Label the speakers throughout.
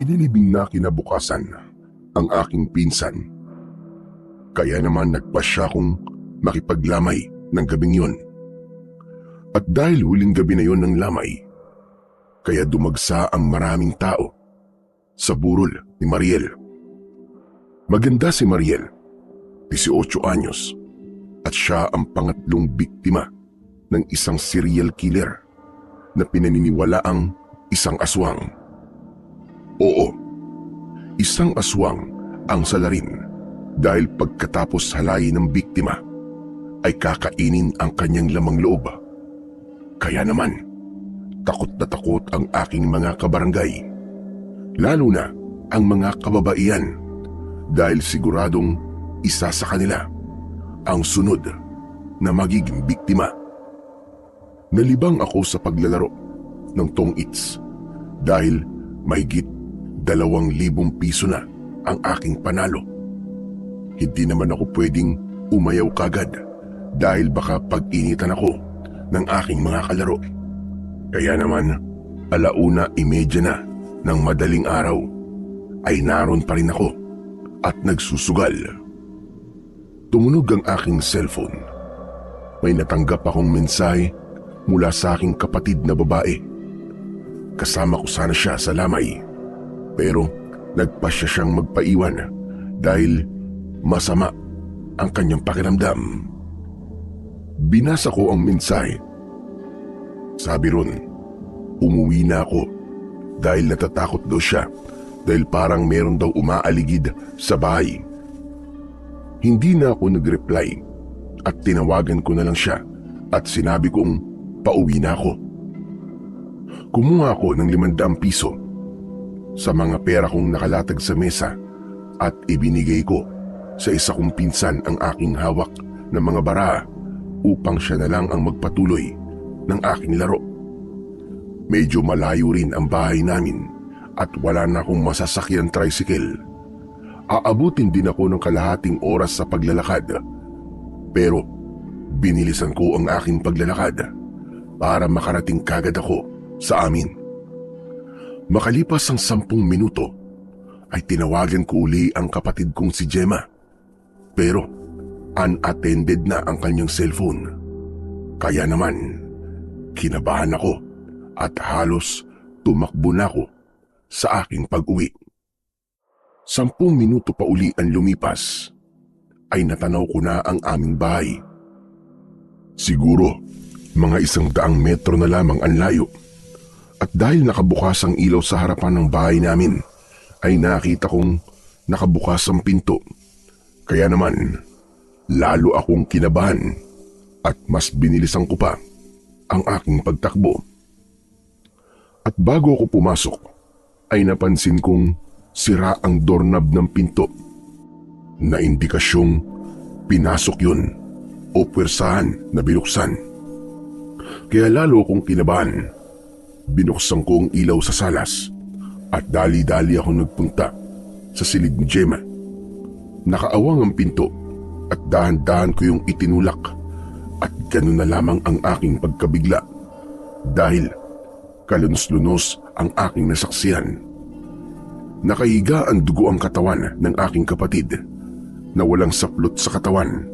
Speaker 1: Inilibing na kinabukasan ang aking pinsan. Kaya naman nagpasya kong makipaglamay ng gabing yun. At dahil huling gabi na yon ng lamay, kaya dumagsa ang maraming tao sa burol ni Mariel. Maganda si Mariel, 18 anyos, at siya ang pangatlong biktima ng isang serial killer na pinaniniwalaang isang aswang. Oo, isang aswang ang salarin dahil pagkatapos halayin ng biktima ay kakainin ang kanyang lamang loob. Kaya naman, takot na takot ang aking mga kabarangay, lalo na ang mga kababaihan dahil siguradong isa sa kanila ang sunod na magiging biktima. Nalibang ako sa paglalaro ng tong its dahil mahigit 2,000 piso na ang aking panalo. Hindi naman ako pwedeng umayaw kagad dahil baka pag-initan ako ng aking mga kalaro. Kaya naman, 1:30 na ng madaling araw ay naroon pa rin ako at nagsusugal. Tumunog ang aking cellphone. May natanggap akong mensahe mula sa aking kapatid na babae. Kasama ko sana siya sa lamay, pero nagpasya siyang magpaiwan dahil masama ang kanyang pakiramdam. Binasa ko ang mensahe. Sabi ron, umuwi na ako dahil natatakot daw siya dahil parang meron daw umaaligid sa bahay. Hindi na ako nag-reply at tinawagan ko na lang siya at sinabi kong pauwi na ako. Kumuha ako ng 500 piso sa mga pera kong nakalatag sa mesa at ibinigay ko sa isa kong pinsan ang aking hawak ng mga bara upang siya na lang ang magpatuloy ng aking laro. Medyo malayo rin ang bahay namin at wala na akong masasakyan tricycle. Aabutin din ako ng kalahating oras sa paglalakad, pero binilisan ko ang aking paglalakad para makarating kagad ako sa amin. Makalipas ang 10 minuto ay tinawagan ko uli ang kapatid kong si Gemma, pero unattended na ang kanyang cellphone. Kaya naman, kinabahan ako at halos tumakbo na ako sa aking pag-uwi. 10 minuto pa uli ang lumipas ay natanaw ko na ang aming bahay. Siguro mga 100 metro na lamang ang layo, at dahil nakabukas ang ilaw sa harapan ng bahay namin ay nakita kong nakabukas ang pinto. Kaya naman lalo akong kinabahan at mas binilisan ko pa ang aking pagtakbo. At bago ako pumasok ay napansin kong sira ang doorknob ng pinto, na indikasyong pinasok yun o puwersahan na binuksan. Kaya lalo akong kinabahan. Binuksan ko ang ilaw sa salas at dali-dali ako nagpunta sa silid ni Gemma. Nakaawang ang pinto at dahan-dahan ko yung itinulak at ganun na lamang ang aking pagkabigla dahil kalunos-lunos ang aking nasaksihan. Nakahiga ang dugo ang katawan ng aking kapatid na walang saplot sa katawan.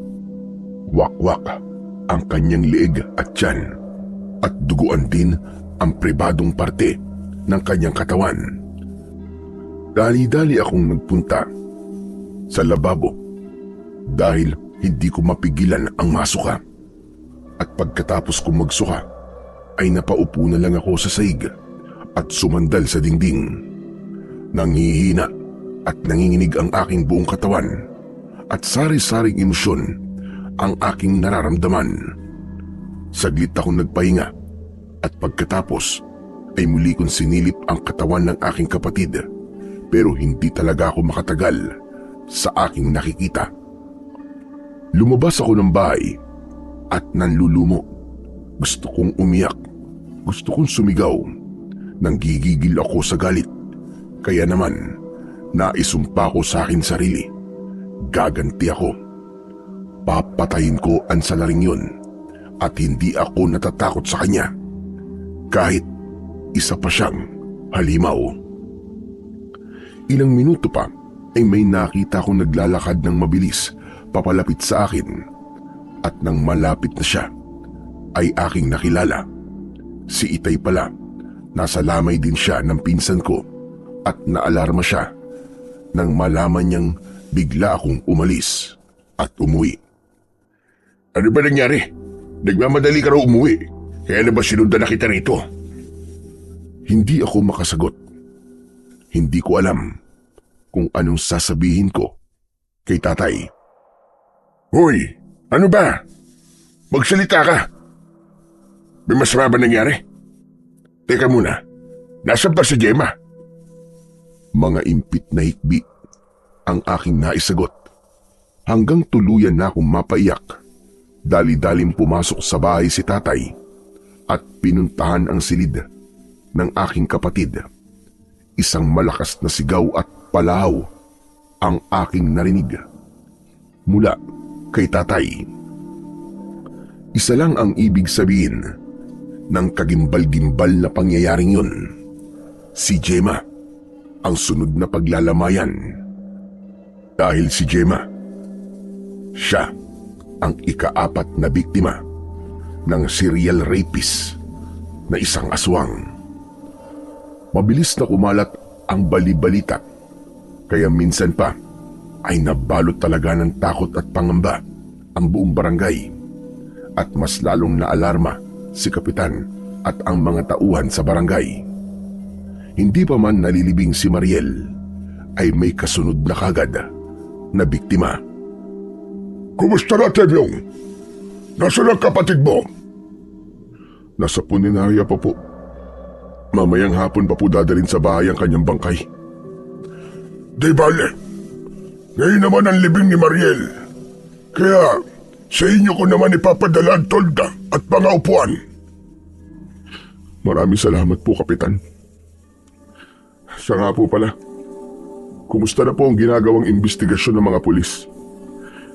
Speaker 1: Wakwak ang kanyang leeg at tiyan at duguan din ang pribadong parte ng kanyang katawan. Dali-dali akong nagpunta sa lababo dahil hindi ko mapigilan ang masuka. At pagkatapos kong magsuka ay napaupo na lang ako sa saig at sumandal sa dingding. Nanghihina at nanginginig ang aking buong katawan at sari-saring emosyon ang aking nararamdaman. Saglit akong nagpahinga at pagkatapos ay muli kong sinilip ang katawan ng aking kapatid, pero hindi talaga ako makatagal sa aking nakikita. Lumabas ako ng bahay at nanlulumo. Gusto kong umiyak, gusto kong sumigaw. Nanggigigil ako sa galit. Kaya naman, naisumpa ko sa akin sarili. Gaganti ako. Papatayin ko ang salaring yun at hindi ako natatakot sa kanya. Kahit isa pa siyang halimaw. Ilang minuto pa ay may nakita akong naglalakad ng mabilis papalapit sa akin at nang malapit na siya ay aking nakilala. Si Itay pala, nasa lamay din siya ng pinsan ko at naalarma siya nang malaman niyang bigla akong umalis at umuwi. Ano ba nangyari? Nagmamadali ka raw umuwi. Kaya na ba sinundan na kita rito? Hindi ako makasagot. Hindi ko alam kung anong sasabihin ko kay tatay. Hoy, ano ba? Magsalita ka. May masama ba nangyari? Teka muna, nasaan ba si Gemma? Mga impit na hikbi ang aking naisagot hanggang tuluyan na akong mapaiyak. Dali-dalim pumasok sa bahay si tatay at pinuntahan ang silid ng aking kapatid. Isang malakas na sigaw at palahaw ang aking narinig mula kay tatay. Isa lang ang ibig sabihin ng kagimbal-gimbal na pangyayaring yun. Si Gemma ang sunod na paglalamayan. Dahil si Gemma, siya ang ika-4 na biktima ng serial rapist na isang aswang. Mabilis na kumalat ang bali-balita, kaya minsan pa ay nabalot talaga ng takot at pangamba ang buong barangay at mas lalong naalarma si kapitan at ang mga tauhan sa barangay. Hindi pa man nalilibing si Mariel ay may kasunod na kagad na biktima. Kumusta na, Temyong? Nasaan ang kapatid mo? Nasa puninarya pa po. Mamayang hapon pa po dadalhin sa bahay ang kanyang bangkay. Di bale, ngayon naman ang libing ni Mariel. Kaya sa inyo ko naman ipapadala ang tolda at mga upuan. Maraming salamat po, Kapitan. Siya nga po pala. Kumusta na po ang ginagawang investigasyon ng mga pulis?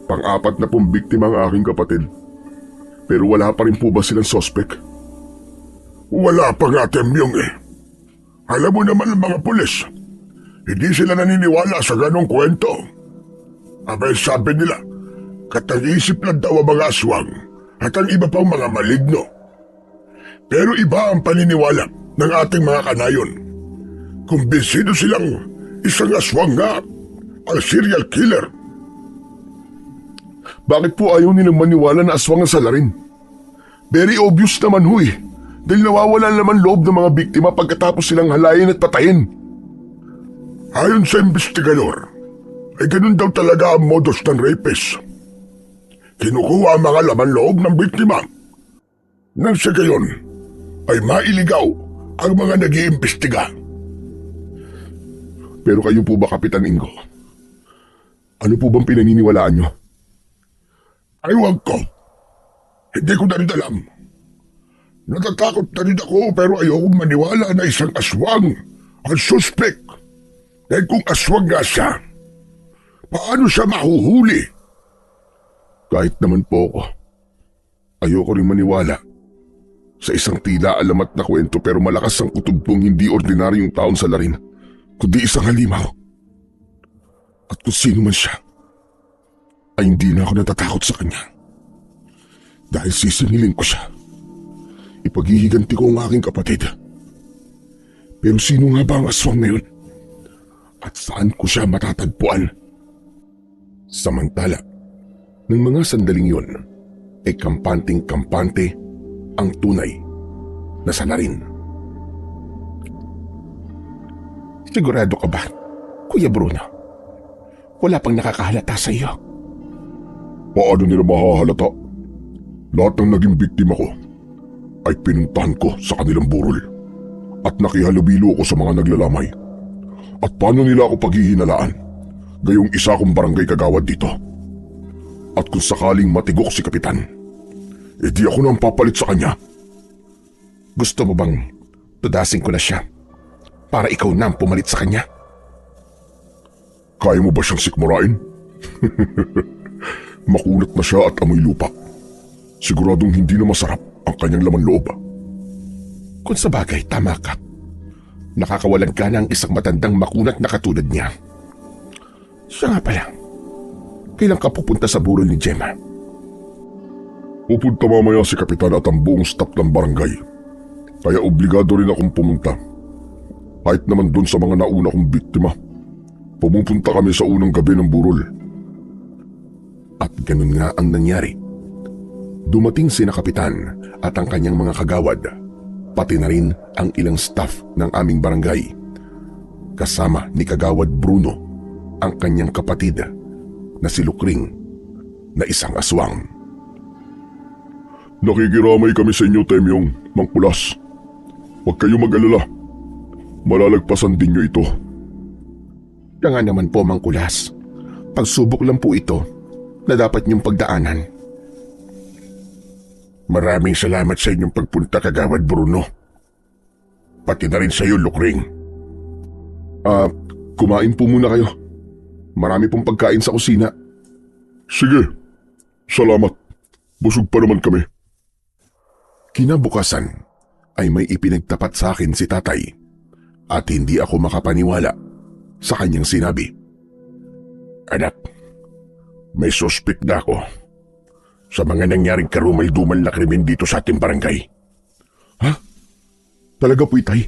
Speaker 1: Pang-4 na pong biktima ang aking kapatid. Pero wala pa rin po ba silang sospek? Wala pa nga, Temyong eh. Alam mo naman ang mga pulis, hindi sila naniniwala sa ganong kwento. Abay sabi nila, katang-isip lang daw ang mga aswang at ang iba pang mga maligno. Pero iba ang paniniwala ng ating mga kanayon. Kumbinsido silang isang aswang nga ang serial killer. Bakit po ayaw nilang maniwala na aswang ang salarin? Very obvious naman huy, dahil nawawala naman loob ng mga biktima pagkatapos silang halayin at patayin. Ayon sa investigador, ay ganun daw talaga ang modus ng rapist. Kinukuha ang mga laman loob ng biktima. Nang sa gayon, ay mailigaw ang mga nag-iimbestiga. Pero kayo po ba, Kapitan Ingo? Ano po bang pinaniniwalaan nyo? Aywan ko. Hindi ko na rin alam. Natatakot na rin ako pero ayokong maniwala na isang aswang ang suspect. Dahil kung aswang nga siya, paano siya mahuhuli? Kahit naman po ako, ayoko rin maniwala sa isang tila alamat na kwento pero malakas ang kutubong hindi ordinaryong taon sa larin, kundi isang halimaw. At kung sino man siya, ay hindi na ako natatakot sa kanya. Dahil sisingilin ko siya. Ipaghihiganti ko ang aking kapatid. Pero sino nga ba ang aswang na yun? At saan ko siya matatagpuan? Samantala, ng mga sandaling yun, ay kampanting-kampante ang tunay na salarin. Sigurado ka ba, Kuya Bruno? Wala pang nakakahalata sa iyo. Paano nila mahahalata? Lahat ng naging biktima ko ay pinuntahan ko sa kanilang burol at nakihalubilo ako sa mga naglalamay. At paano nila ako paghihinalaan? Gayong isa akong barangay kagawad dito. At kung sakaling matigok si Kapitan, edi ako nang papalit sa kanya. Gusto mo bang tudasin ko na siya para ikaw na ang pumalit sa kanya? Kaya mo ba siyang sikmurain? Makulat na siya at amoy lupa. Siguradong hindi na masarap ang kanyang laman loob. Kung sa bagay, tama ka. Nakakawalang gana ang isang matandang makunat na katulad niya. Siya nga pala, kailan ka pupunta sa burol ni Gemma?
Speaker 2: Pupunta mamaya si Kapitan at ang buong staff ng barangay. Kaya obligado rin akong pumunta. Kahit naman doon sa mga nauna kong biktima. Pumupunta kami sa unang gabi ng burol.
Speaker 1: At ganun nga ang nangyari. Dumating sina Kapitan at ang kanyang mga kagawad, pati na rin ang ilang staff ng aming barangay. Kasama ni Kagawad Bruno, ang kanyang kapatid na si Lukring na isang aswang.
Speaker 2: Nakikiramay kami sa inyo, Temyong, Mang Kulas. Huwag kayo mag-alala. Malalagpasan din nyo ito.
Speaker 1: Kaya nga naman po, Mang Kulas. Pagsubok lang po ito na dapat niyong pagdaanan. Maraming salamat sa inyong pagpunta, Kagawad Bruno. Pati na rin sa iyo, Lukring.
Speaker 2: Kumain po muna kayo.
Speaker 1: Marami pong pagkain sa kusina.
Speaker 2: Sige. Salamat. Busog pa naman kami.
Speaker 1: Kinabukasan ay may ipinagtapat sa akin si tatay at hindi ako makapaniwala sa kanyang sinabi.
Speaker 2: Anak, may suspect na ako sa mga nangyaring karumal-dumal na krimen dito sa ating barangay.
Speaker 1: Ha? Talaga po, itay?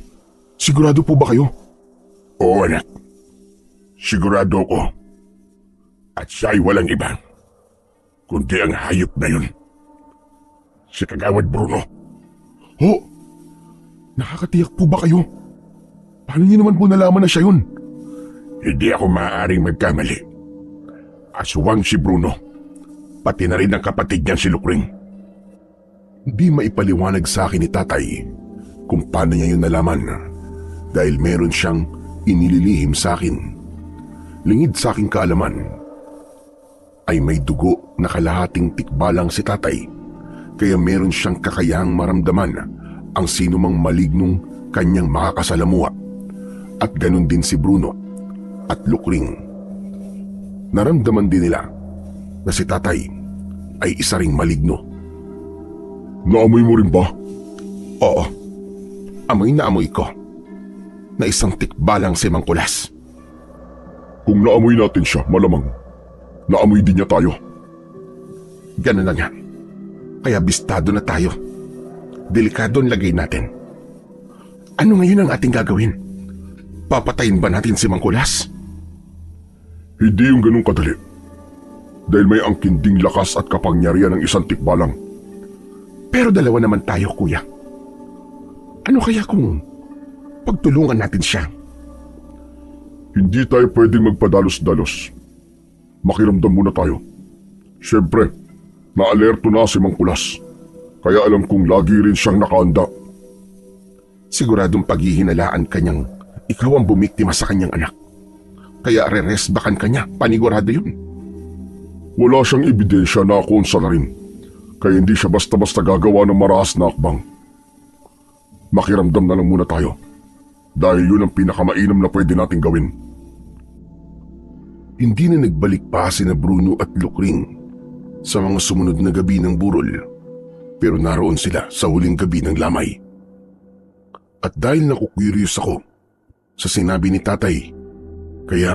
Speaker 1: Sigurado po ba kayo?
Speaker 2: Oo, anak. Sigurado ko. At siya ay walang iba, kundi ang hayop na yun. Si Kagawad Bruno.
Speaker 1: Ho? Nakakatiyak po ba kayo? Paano niyo naman po nalaman na siya yun?
Speaker 2: Hindi ako maaaring magkamali. Aswang si Bruno. Pati na rin ang kapatid niya si Lukring.
Speaker 1: Hindi maipaliwanag sa akin ni tatay kung paano niya yun nalaman dahil meron siyang inililihim sa akin. Lingid sa aking kaalaman ay may dugo na kalahating tikbalang si tatay kaya meron siyang kakayahang maramdaman ang sinumang malignong kanyang makakasalamuha at ganun din si Bruno at Lukring. Naramdaman din nila na si tatay ay isa ring maligno.
Speaker 2: Naamoy mo rin ba?
Speaker 1: Oo, amoy na amoy ko na isang tikbalang si Mang Kulas.
Speaker 2: Kung naamoy natin siya, malamang naamoy din niya tayo.
Speaker 1: Ganun na nga. Kaya bistado na tayo. Delikado ang lagay natin. Ano ngayon ang ating gagawin? Papatayin ba natin si Mang Kulas?
Speaker 2: Hindi yung ganun kadali. Dahil may angkinding lakas at kapangyarihan ng isang tikbalang.
Speaker 1: Pero dalawa naman tayo, kuya. Ano kaya kung pagtulungan natin siya?
Speaker 2: Hindi tayo pwedeng magpadalos-dalos. Makiramdam muna tayo. Siyempre, naalerto na si Mang Kulas. Kaya alam kong lagi rin siyang nakahanda.
Speaker 1: Siguradong paghihinalaan kanyang ikaw ang bumiktima sa kanyang anak. Kaya re-resbakan kanya, panigurado yun.
Speaker 2: Wala siyang ebidensya na ako unsa na rin. Kaya hindi siya basta-basta gagawa ng marahas na akbang. Makiramdam na lang muna tayo. Dahil yun ang pinakamainam na pwede nating gawin.
Speaker 1: Hindi na nagbalik pa sina Bruno at Lukring sa mga sumunod na gabi ng burol. Pero naroon sila sa huling gabi ng lamay. At dahil nakukuryos ako sa sinabi ni tatay, kaya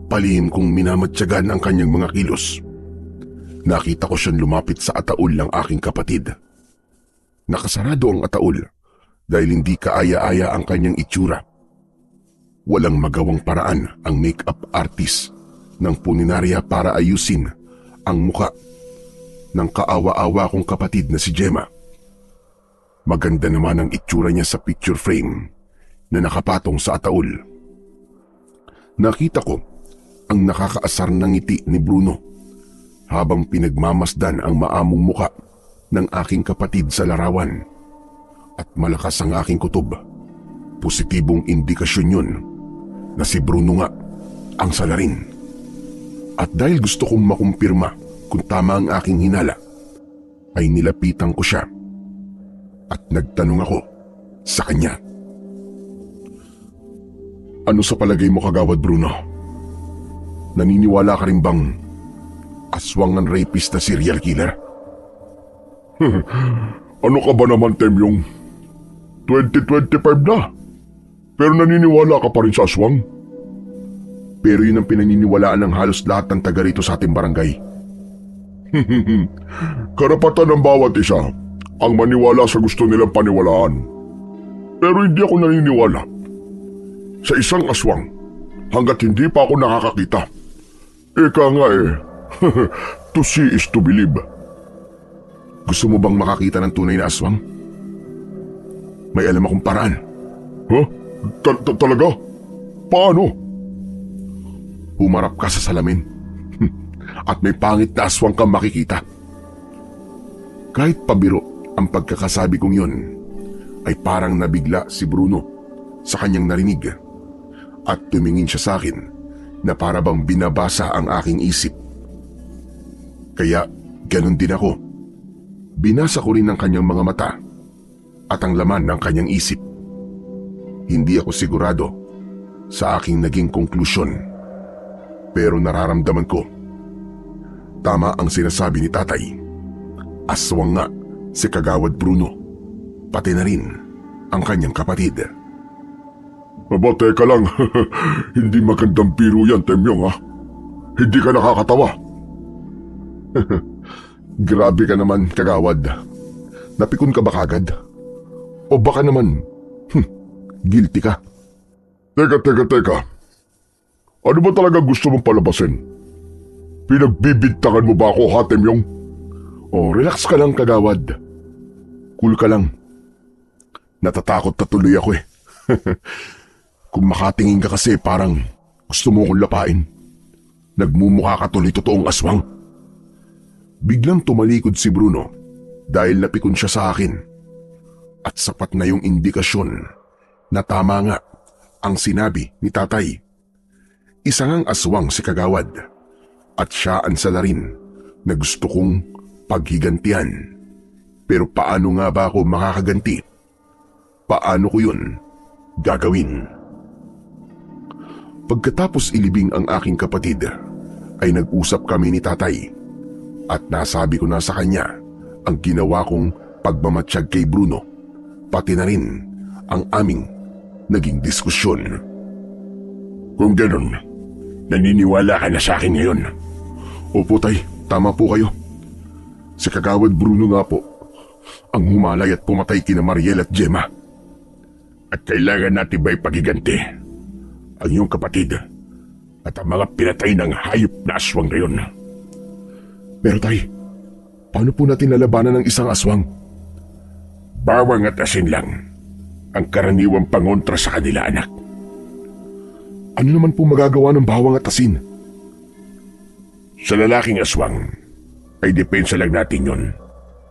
Speaker 1: palihim kong minamatyagan ang kanyang mga kilos. Nakita ko siyang lumapit sa ataol ng aking kapatid. Nakasarado ang ataol dahil hindi kaaya-aya ang kanyang itsura. Walang magawang paraan ang make-up artist ng puninarya para ayusin ang muka ng kaawa-awa kong kapatid na si Gemma. Maganda naman ang itsura niya sa picture frame na nakapatong sa ataol. Nakita ko ang nakakaasar na ngiti ni Bruno habang pinagmamasdan ang maamong muka ng aking kapatid sa larawan. At malakas ang aking kutob. Positibong indikasyon yun na si Bruno nga ang salarin. At dahil gusto kong makumpirma kung tama ang aking hinala, ay nilapitan ko siya at nagtanong ako sa kanya. Ano sa palagay mo, Kagawad Bruno? Naniniwala ka rin bang aswang ng rapist na serial killer?
Speaker 2: Ano ka ba naman, Temyong? 2025 na. Pero naniniwala ka pa rin sa aswang?
Speaker 1: Pero yun ang pinaniniwalaan ng halos lahat ng taga rito sa ating barangay.
Speaker 2: Karapatan ng bawat isa ang maniwala sa gusto nilang paniwalaan. Pero hindi ako naniniwala sa isang aswang hanggat hindi pa ako nakakakita. Eka nga to see is to believe.
Speaker 1: Gusto mo bang makakita ng tunay na aswang? May alam akong paraan.
Speaker 2: Huh? Talaga? Paano?
Speaker 1: Humarap ka sa salamin at may pangit na aswang kang makikita. Kahit pabiro ang pagkakasabi kong yun, ay parang nabigla si Bruno sa kanyang narinig at tumingin siya sa akin na para bang binabasa ang aking isip. Kaya ganun din ako. Binasa ko rin ang kanyang mga mata at ang laman ng kanyang isip. Hindi ako sigurado sa aking naging konklusyon, pero nararamdaman ko tama ang sinasabi ni tatay. Aswang nga si Kagawad Bruno, pati na rin ang kanyang kapatid.
Speaker 2: Aba, teka lang. Hindi magandang biro yan, Temyong, ha? Hindi ka nakakatawa.
Speaker 1: Grabe ka naman, Kagawad. Napikon ka ba kagad? O baka naman, guilty ka?
Speaker 2: Teka. Ano ba talaga gusto mong palabasin? Pinagbibintangan mo ba ako, ha, Temyong?
Speaker 1: Oh, relax ka lang, Kagawad. Cool ka lang. Natatakot na tuloy ako. Kung makatingin ka kasi parang gusto mo akong lapain. Nagmumukha ka tuloy totoong aswang. Biglang tumalikod si Bruno dahil napikon siya sa akin. At sapat na yung indikasyon na tama nga ang sinabi ni tatay. Isa ngang aswang si Kagawad at siya ang salarin na gusto kong paghigantihan. Pero paano nga ba ako makakaganti? Paano ko yun gagawin? Pagkatapos ilibing ang aking kapatid, ay nag-usap kami ni tatay at nasabi ko na sa kanya ang ginawa kong pagmamatsyag kay Bruno, pati na rin ang aming naging diskusyon.
Speaker 2: Kung ganun, naniniwala ka na sa akin ngayon?
Speaker 1: Opo tay, tama po kayo. Si Kagawad Bruno nga po ang humalay at pumatay kina Mariel at Gemma.
Speaker 2: At kailangan natin ba'y pagiganti ang iyong kapatid at ang mga pinatay ng hayop na aswang ngayon?
Speaker 1: Pero tay, paano po natin lalabanan ng isang aswang?
Speaker 2: Bawang at asin lang ang karaniwang pangontra sa kanila, anak.
Speaker 1: Ano naman po magagawa ng bawang at asin?
Speaker 2: Sa lalaking aswang, ay depensa lang natin yon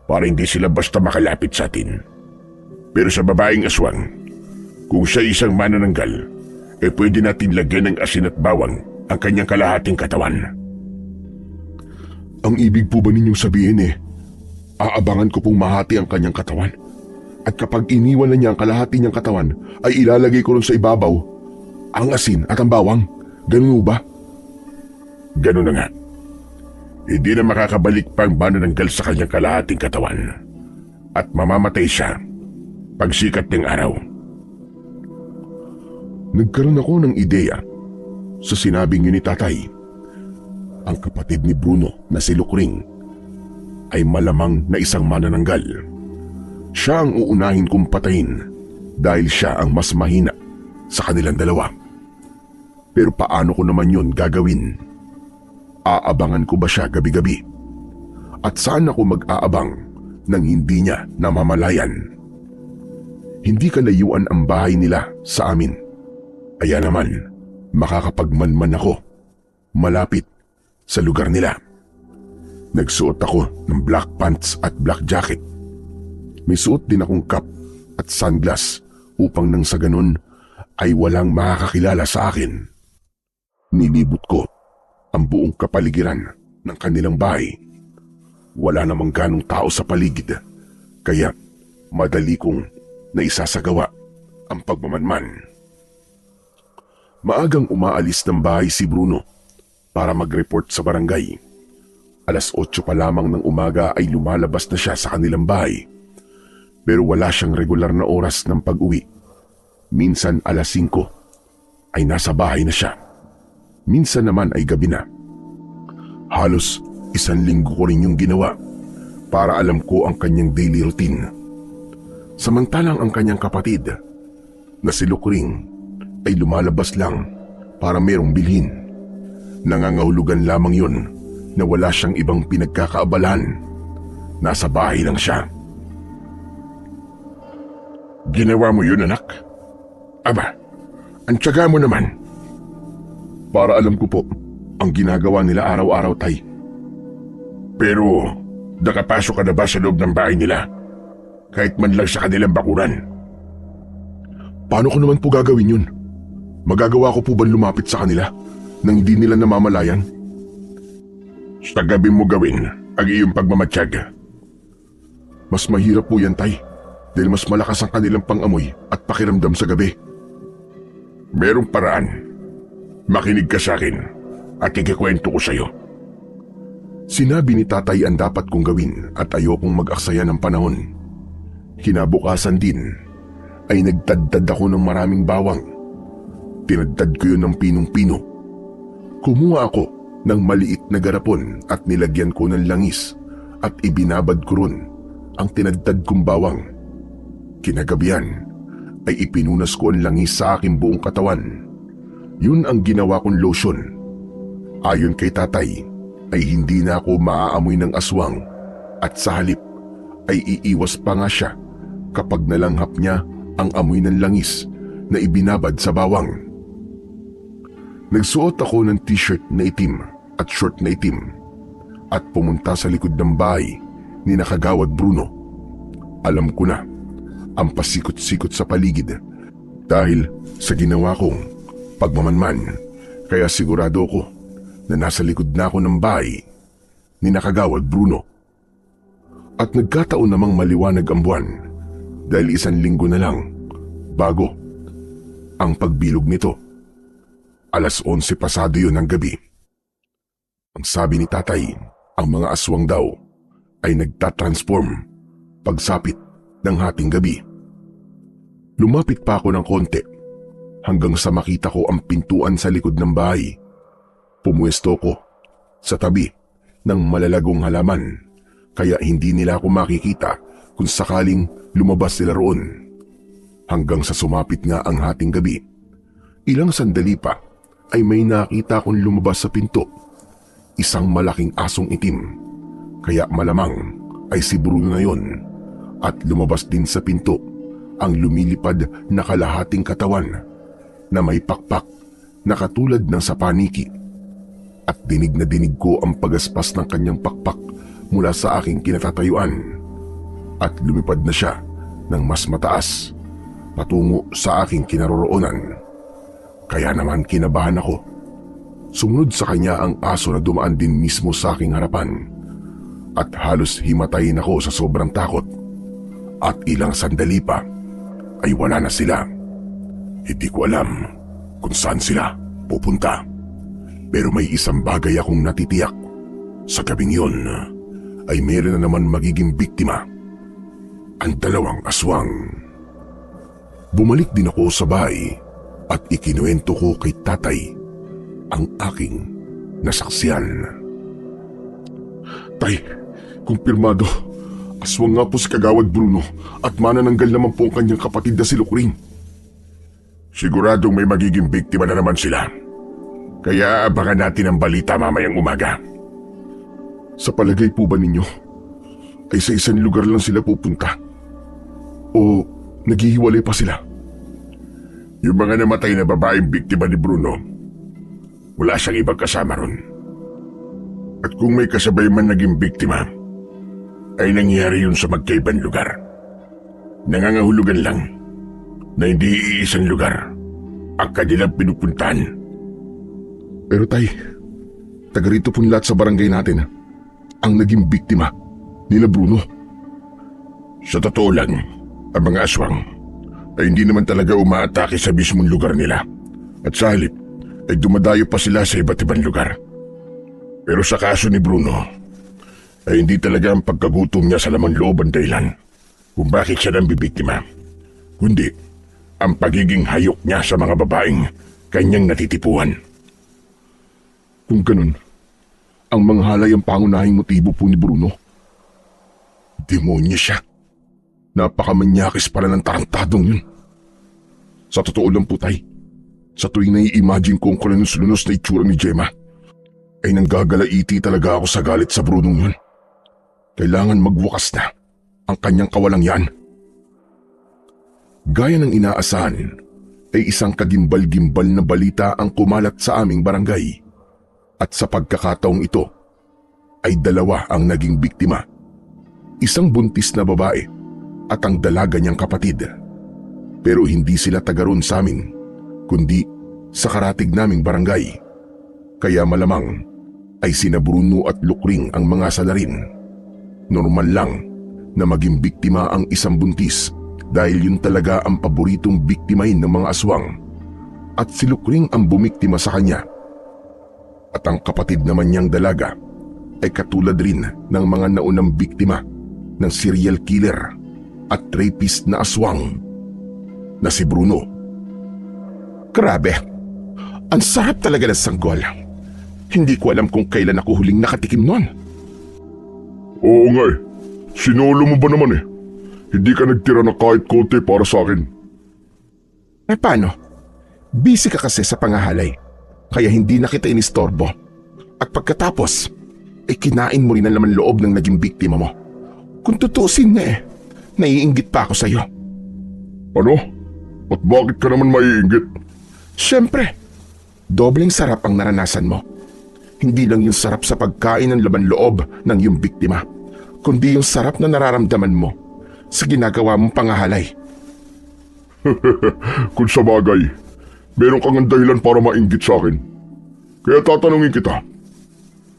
Speaker 2: para hindi sila basta makalapit sa atin. Pero sa babaeng aswang, kung siya isang manananggal, pwede natin lagyan ng asin at bawang ang kanyang kalahating katawan.
Speaker 1: Ang ibig po ba ninyong sabihin aabangan ko pong mahati ang kanyang katawan? At kapag iniwan na niya ang kalahati niyang katawan, ay ilalagay ko rin sa ibabaw ang asin at ang bawang? Ganun ba?
Speaker 2: Ganun na nga. Hindi na makakabalik pa ang manananggal sa kanyang kalahating katawan at mamamatay siya pagsikat ng araw.
Speaker 1: Nagkaroon ako ng ideya sa sinabing yun ni tatay. Ang kapatid ni Bruno na si Lukring ay malamang na isang manananggal. Siya ang uunahin kong patayin dahil siya ang mas mahina sa kanilang dalawa. Pero paano ko naman yun gagawin? Aabangan ko ba siya gabi-gabi? At saan ako mag-aabang nang hindi niya namamalayan? Hindi kalayuan ang bahay nila sa amin. Kaya naman, makakapagmanman ako malapit sa lugar nila. Nagsuot ako ng black pants at black jacket. May suot din akong cap at sunglass upang nang sa ganun ay walang makakakilala sa akin. Nilibot ko ang buong kapaligiran ng kanilang bahay. Wala namang ganong tao sa paligid, kaya madali kong naisasagawa ang pagmamanman. Maagang umaalis ng bahay si Bruno para mag-report sa barangay. 8:00 pa lamang ng umaga ay lumalabas na siya sa kanilang bahay. Pero wala siyang regular na oras ng pag-uwi. Minsan 5:00 ay nasa bahay na siya. Minsan naman ay gabi na. Halos 1 linggo ko rin yung ginawa para alam ko ang kanyang daily routine. Samantalang ang kanyang kapatid na si Lukring ay lumalabas lang para merong bilhin. Nangangahulugan lamang yun na wala siyang ibang pinagkakaabalan. Nasa bahay lang siya.
Speaker 2: Ginawa mo yun, anak? Aba, ang tiyaga mo naman.
Speaker 1: Para alam ko po ang ginagawa nila araw-araw, tay.
Speaker 2: Pero nakapasok ka na ba sa loob ng bahay nila? Kahit man lang sa kanilang bakuran.
Speaker 1: Paano ko naman po gagawin yun? Magagawa ko po ba lumapit sa kanila nang hindi nila namamalayan?
Speaker 2: Sa gabi mo gawin ang iyong pagmamatsyag.
Speaker 1: Mas mahirap po yan, tay. Dahil mas malakas ang kanilang pangamoy at pakiramdam sa gabi.
Speaker 2: Merong paraan. Makinig ka sa akin at ikikwento ko sa'yo.
Speaker 1: Sinabi ni tatay ang dapat kong gawin at ayokong mag-aksaya ng panahon. Kinabukasan din ay nagtadtad ako ng maraming bawang. Tinadtad ko yun ng pinong-pino. Kumuha ako ng maliit na garapon at nilagyan ko ng langis at ibinabad ko ron ang tinadtad kong bawang. Kinagabihan ay ipinunas ko ang langis sa aking buong katawan. Yun ang ginawa kong lotion. Ayon kay tatay ay hindi na ako maaamoy ng aswang at sa halip ay iiwas pa nga siya kapag nalanghap niya ang amoy ng langis na ibinabad sa bawang. Nagsuot ako ng t-shirt na itim at short na itim at pumunta sa likod ng bahay ni Nakagawad Bruno. Alam ko na ang pasikot-sikot sa paligid dahil sa ginawa kong pagmamanman, kaya sigurado ko na nasa likod na ako ng bahay ni Nakagawad Bruno. At nagkataon namang maliwanag ang buwan dahil 1 linggo na lang bago ang pagbilog nito. 11:00 pasado yun ng gabi. Ang sabi ni tatay, ang mga aswang daw ay nagtatransform pagsapit ng hating gabi. Lumapit pa ako ng konti hanggang sa makita ko ang pintuan sa likod ng bahay. Pumuesto ko sa tabi ng malalagong halaman kaya hindi nila ako makikita kung sakaling lumabas sila roon. Hanggang sa sumapit nga ang hating gabi. Ilang sandali pa ay may nakita akong lumabas sa pinto. Isang malaking asong itim. Kaya malamang ay si Bruno na yun. At lumabas din sa pinto ang lumilipad na kalahating katawan na may pakpak na katulad ng sa paniki. At dinig na dinig ko ang pagaspas ng kanyang pakpak mula sa aking kinatatayuan. At lumipad na siya ng mas mataas patungo sa aking kinaroroonan. Kaya naman kinabahan ako. Sumunod sa kanya ang aso na dumaan din mismo sa aking harapan. At halos himatayin ako sa sobrang takot. At ilang sandali pa ay wala na sila. Hindi ko alam kung saan sila pupunta. Pero may isang bagay akong natitiyak. Sa gabing yun ay meron na naman magiging biktima. Ang 2 aswang. Bumalik din ako sa bahay at ikinuwento ko kay tatay ang aking nasaksiyan.
Speaker 2: Tay, kumpirmado. Aswang nga po si Kagawad Bruno at manananggal naman po ang kanyang kapatid na si Lukring. Siguradong may magiging biktima na naman sila. Kaya abangan natin ang balita mamayang umaga.
Speaker 1: Sa palagay po ba ninyo ay sa isang lugar lang sila pupunta? O naghihiwalay pa sila?
Speaker 2: Yung mga namatay na babaeng biktima ni Bruno, wala siyang ibang kasama ron. At kung may kasabay man naging biktima, ay nangyari yun sa magkaibang lugar. Nangangahulugan lang na hindi iisang lugar ang kanilang pinupuntahan.
Speaker 1: Pero tay, taga rito po lahat sa barangay natin ang naging biktima nila Bruno.
Speaker 2: Sa totoo lang, ang mga aswang ay hindi naman talaga umaatake sa mismong lugar nila. At sa halip ay dumadayo pa sila sa iba't ibang lugar. Pero sa kaso ni Bruno, ay hindi talaga ang pagkagutom niya sa laman loob ang dahilan kung bakit siya nang bibiktima. Kundi
Speaker 1: ang pagiging hayok niya sa mga babaeng kanyang natitipuhan.
Speaker 2: Kung ganun, ang manghalay ang pangunahing motibo po ni Bruno.
Speaker 1: Demonyo siya.
Speaker 2: Napakamanyakis pala ng tarantadong yun. Sa totoo lang po, Tay, sa tuwing nai-imagine ko ang kulunos-lunos na itsura ni Gemma, ay nanggagalaiti talaga ako sa galit sa Brunong yun. Kailangan magwakas na ang kanyang kawalang yan.
Speaker 1: Gaya ng inaasahan, ay isang kagimbal-gimbal na balita ang kumalat sa aming barangay. At sa pagkakataong ito, ay dalawa ang naging biktima. Isang buntis na babae at ang dalaga niyang kapatid. Pero hindi sila taga roon sa amin, kundi sa karatig naming barangay. Kaya malamang ay sina Bruno at Lukring ang mga salarin. Normal lang na maging biktima ang isang buntis dahil yun talaga ang paboritong biktimahin ng mga aswang. At si Lukring ang bumiktima sa kanya. At ang kapatid naman niyang dalaga ay katulad rin ng mga naunang biktima ng serial killer at rapist na aswang na si Bruno. Grabe, ang sarap talaga ng sanggol. Hindi ko alam kung kailan ako huling nakatikim nun.
Speaker 2: Oo nga eh. Sinolo mo ba naman eh? Hindi ka nagtira na kahit konti para sa akin.
Speaker 1: Eh paano? Busy ka kasi sa pangahalay, kaya hindi na kita inistorbo. At pagkatapos, ay kinain mo rin ang laman loob ng naging biktima mo. Kung tutusin na naiinggit pa ako sa'yo.
Speaker 2: Ano? At bakit ka naman maiinggit?
Speaker 1: Siyempre, dobleng sarap ang naranasan mo. Hindi lang yung sarap sa pagkain ng laman loob ng iyong biktima, kundi yung sarap na nararamdaman mo sa ginagawa mong pangahalay.
Speaker 2: Kung sa bagay, meron kang dahilan para mainggit sa akin. Kaya tatanungin kita,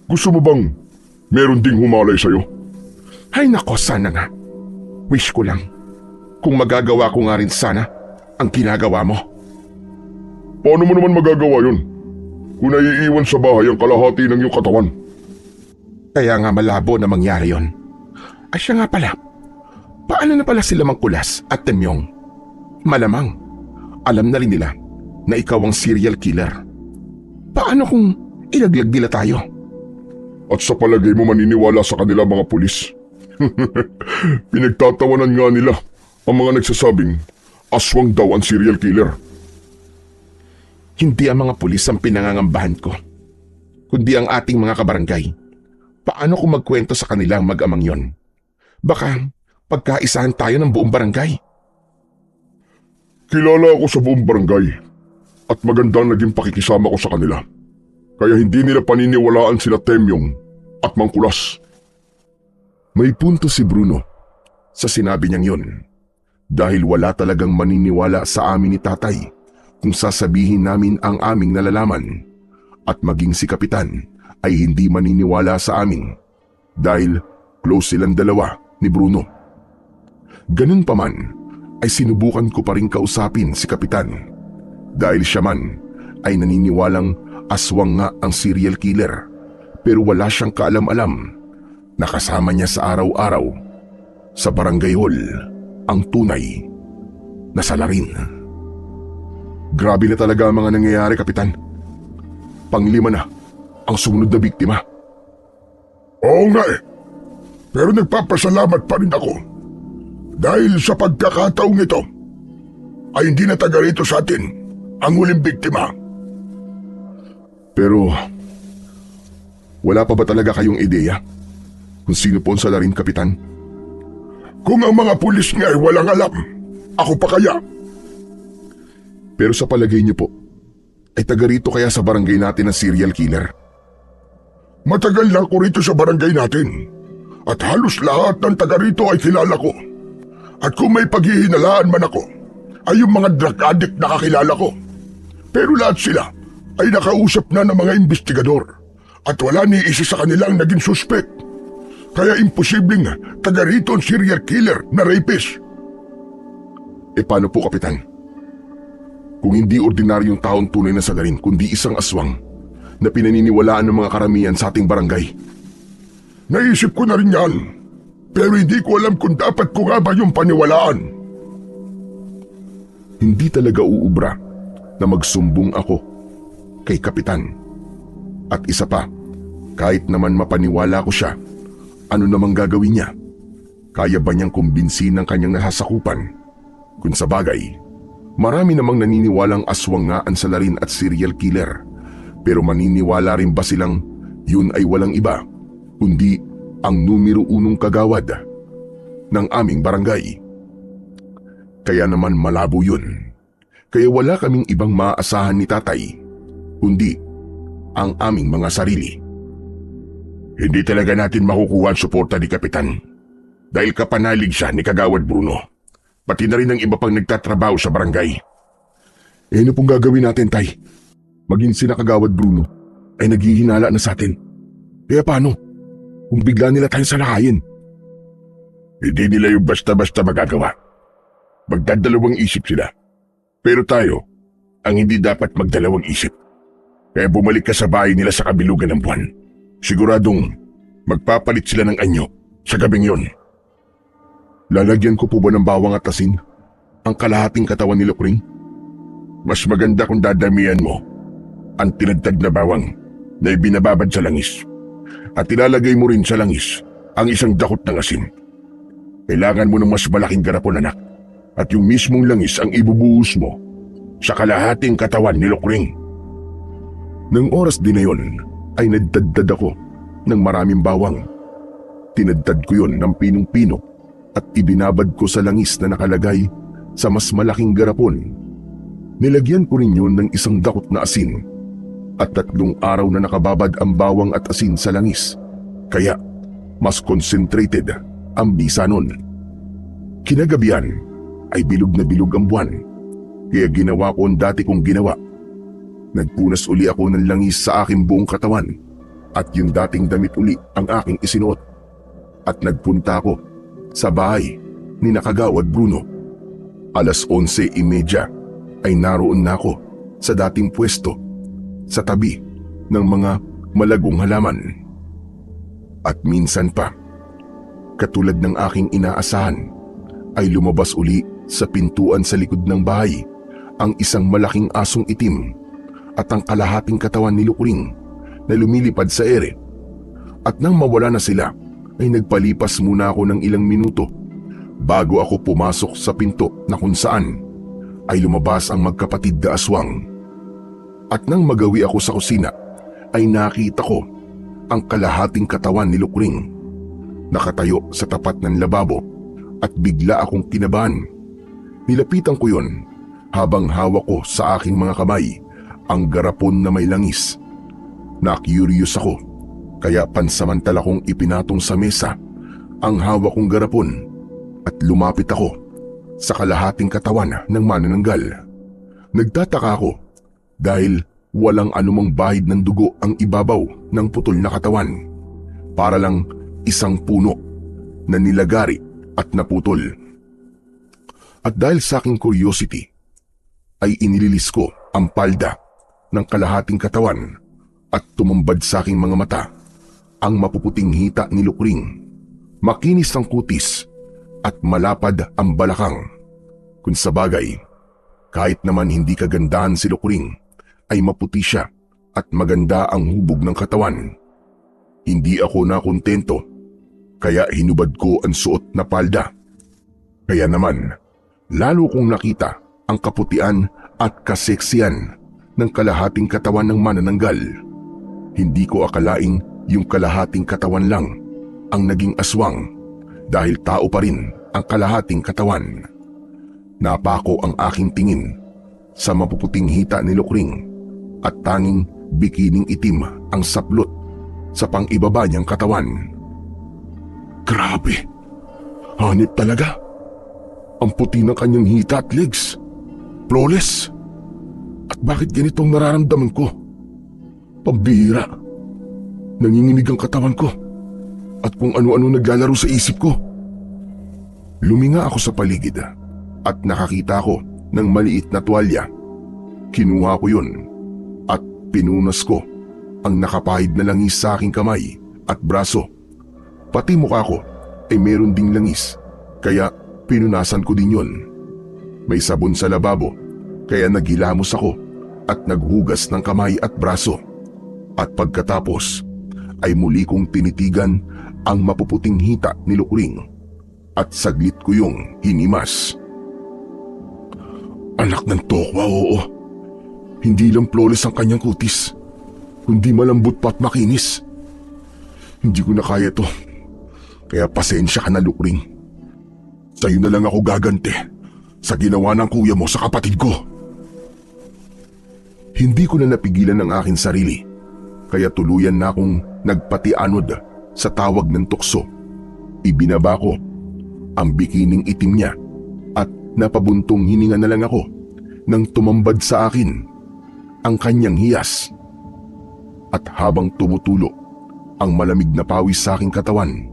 Speaker 2: gusto mo bang meron ding humalay sa'yo?
Speaker 1: Ay nako, sana nga. Wish ko lang. Kung magagawa ko nga rin sana ang ginagawa mo.
Speaker 2: Paano mo naman magagawa yun? Kung naiiwan sa bahay ang kalahati ng iyong katawan.
Speaker 1: Kaya nga malabo na mangyari yon. Ay siya nga pala, paano na pala sila Mangkulas at Temyong? Malamang, alam na rin nila na ikaw ang serial killer. Paano kung ilaglag nila tayo?
Speaker 2: At sa palagay mo maniniwala sa kanila mga pulis? Pinagtatawanan nga nila ang mga nagsasabing aswang daw ang serial killer.
Speaker 1: Hindi ang mga pulis ang pinangangambahan ko, kundi ang ating mga kabarangay. Paano kung magkwento sa kanila ang mag-amang yon? Baka pagkaisahan tayo ng buong barangay.
Speaker 2: Kilala ako sa buong barangay at magandang naging pakikisama ko sa kanila. Kaya hindi nila paniniwalaan sila Temyong at Mangkulas.
Speaker 1: May punto si Bruno sa sinabi niyang yun. Dahil wala talagang maniniwala sa amin ni tatay kung sasabihin namin ang aming nalalaman. At maging si Kapitan ay hindi maniniwala sa amin dahil close silang dalawa ni Bruno. Ganun pa man ay sinubukan ko pa rin kausapin si Kapitan dahil siya man ay naniniwalang aswang nga ang serial killer, pero wala siyang kaalam-alam na kasama niya sa araw-araw sa barangay hall ang tunay na salarin. Grabe na talaga ang mga nangyayari, Kapitan. Panglima na ang sumunod na biktima.
Speaker 2: Oo nga eh, pero nagpapasalamat pa rin ako dahil sa pagkakataong ito ay hindi na taga rito sa atin ang huling biktima.
Speaker 1: Pero wala pa ba talaga kayong ideya kung sino po ang salarin, Kapitan?
Speaker 2: Kung ang mga pulis nga ay walang alam, ako pa kaya?
Speaker 1: Pero sa palagay niyo po, ay taga rito kaya sa barangay natin ang serial killer?
Speaker 2: Matagal na ako rito sa barangay natin at halos lahat ng taga rito ay kilala ko. At kung may paghihinalaan man ako, ay yung mga drug addict na kakilala ko. Pero lahat sila ay nakausap na ng mga investigador at wala ni isa sa kanila ang naging suspect. Kaya imposibleng taga rito ang serial killer na rapist.
Speaker 1: E paano po, Kapitan? Kung hindi ordinaryong taong tunay na salarin, kundi isang aswang na pinaniniwalaan ng mga karamihan sa ating barangay.
Speaker 2: Naisip ko na rin yan, pero hindi ko alam kung dapat ko nga ba yung paniwalaan.
Speaker 1: hindi talaga uubra na magsumbong ako kay Kapitan. At isa pa, kahit naman mapaniwala ko siya, ano namang gagawin niya? Kaya ba niyang kumbinsin ng kanyang nasasakupan? Kung sa bagay, marami namang naniniwalang aswang nga ang salarin at serial killer. Pero maniniwala rin ba silang yun ay walang iba, kundi ang numero 1 kagawad ng aming barangay? Kaya naman malabo yun. Kaya wala kaming ibang maaasahan ni tatay, kundi ang aming mga sarili. Hindi talaga natin makukuha ang suporta ni Kapitan dahil kapanalig siya ni Kagawad Bruno, pati na rin ang iba pang nagtatrabaho sa barangay. Ano pong gagawin natin, tay? Maging sina Kagawad Bruno ay naghihinala na sa atin. Kaya paano kung bigla nila tayong salakayin? Hindi nila yung basta-basta magagawa. Magdadalawang isip sila. Pero tayo ang hindi dapat magdalawang isip. Kaya bumalik ka sa bahay nila sa kabilugan ng buwan. Siguradong magpapalit sila ng anyo sa gabing yon. Lalagyan ko po ba ng bawang at asin ang kalahating katawan ni Lukring? Mas maganda kung dadamihan mo ang tinadtad na bawang na ibinababad sa langis. At ilalagay mo rin sa langis ang isang dakot ng asin. Kailangan mo ng mas malaking garapon, anak. At yung mismong langis ang ibubuhos mo sa kalahating katawan ni Lukring. Nang oras din na yun, ay nagdadad ako ng maraming bawang. Tinadtad ko yun ng pinong-pino at ibinabad ko sa langis na nakalagay sa mas malaking garapon. Nilagyan ko rin yun ng isang dakot na asin at 3 araw na nakababad ang bawang at asin sa langis. Kaya mas concentrated ang bisa nun. Kinagabihan ay bilog na bilog ang buwan. Kaya ginawa ko ang dati kong ginawa. Nagpunas uli ako ng langis sa aking buong katawan at yung dating damit uli ang aking isinuot. At nagpunta ako sa bahay ni Kagawad Bruno. 11:30 ay naroon na ako sa dating pwesto sa tabi ng mga malagong halaman. At minsan pa, katulad ng aking inaasahan, ay lumabas uli sa pintuan sa likod ng bahay ang isang malaking asong itim at ang kalahating katawan ni Lukring na lumilipad sa ere. At nang mawala na sila, ay nagpalipas muna ako ng ilang minuto bago ako pumasok sa pinto na kung saan ay lumabas ang magkapatid na aswang. At nang magawi ako sa kusina, ay nakita ko ang kalahating katawan ni Lukring nakatayo sa tapat ng lababo at bigla akong kinabahan. Nilapitan ko yon habang hawak ko sa aking mga kamay ang garapon na may langis. Na-curious ako, kaya pansamantala kong ipinatong sa mesa ang hawak kong garapon at lumapit ako sa kalahating katawan ng manananggal. Nagtataka ako dahil walang anumang bahid ng dugo ang ibabaw ng putol na katawan. Para lang isang puno na nilagari at naputol. At dahil sa aking curiosity, ay inililis ko ang palda ng kalahating katawan at tumambad sa aking mga mata ang mapuputing hita ni Lukring. Makinis ang kutis at malapad ang balakang. Kung sa bagay, kahit naman hindi kagandahan si Lukring, ay maputi siya at maganda ang hubog ng katawan. Hindi ako nakontento, kaya hinubad ko ang suot na palda. Kaya naman, lalo kong nakita ang kaputian at kaseksiyan ng kalahating katawan ng manananggal. Hindi ko akalaing yung kalahating katawan lang ang naging aswang dahil tao pa rin ang kalahating katawan. Napako ang aking tingin sa mapuputing hita ni Lukring at tanging bikining itim ang saplot sa pang-ibaba niyang katawan. Grabe! Hanip talaga! Ang puti ng kanyang hita at legs. Flawless! At bakit ganitong nararamdaman ko? Pambihira. Nanginginig ang katawan ko at kung ano-ano naglalaro sa isip ko. Luminga ako sa paligid at nakakita ko ng maliit na tuwalya. Kinuha ko yun at pinunas ko ang nakapahid na langis sa aking kamay at braso. Pati mukha ko ay meron ding langis, kaya pinunasan ko din yun. May sabon sa lababo, kaya naghilamos ako at naghugas ng kamay at braso. At pagkatapos ay muli kong tinitigan ang mapuputing hita ni Lukring at saglit ko yung hinimas. Anak ng tokwa, oo. Hindi lang flawless ang kanyang kutis, kundi malambot pa at makinis. Hindi ko na kaya to, kaya pasensya ka na, Lukring. Sa'yo na lang ako gaganti sa ginawa ng kuya mo sa kapatid ko. Hindi ko na napigilan ang aking sarili, kaya tuluyan na akong nagpatianod sa tawag ng tukso. Ibinaba ko ang bikining itim niya at napabuntong hininga na lang ako nang tumambad sa akin ang kanyang hiyas. At habang tumutulo ang malamig na pawis sa aking katawan,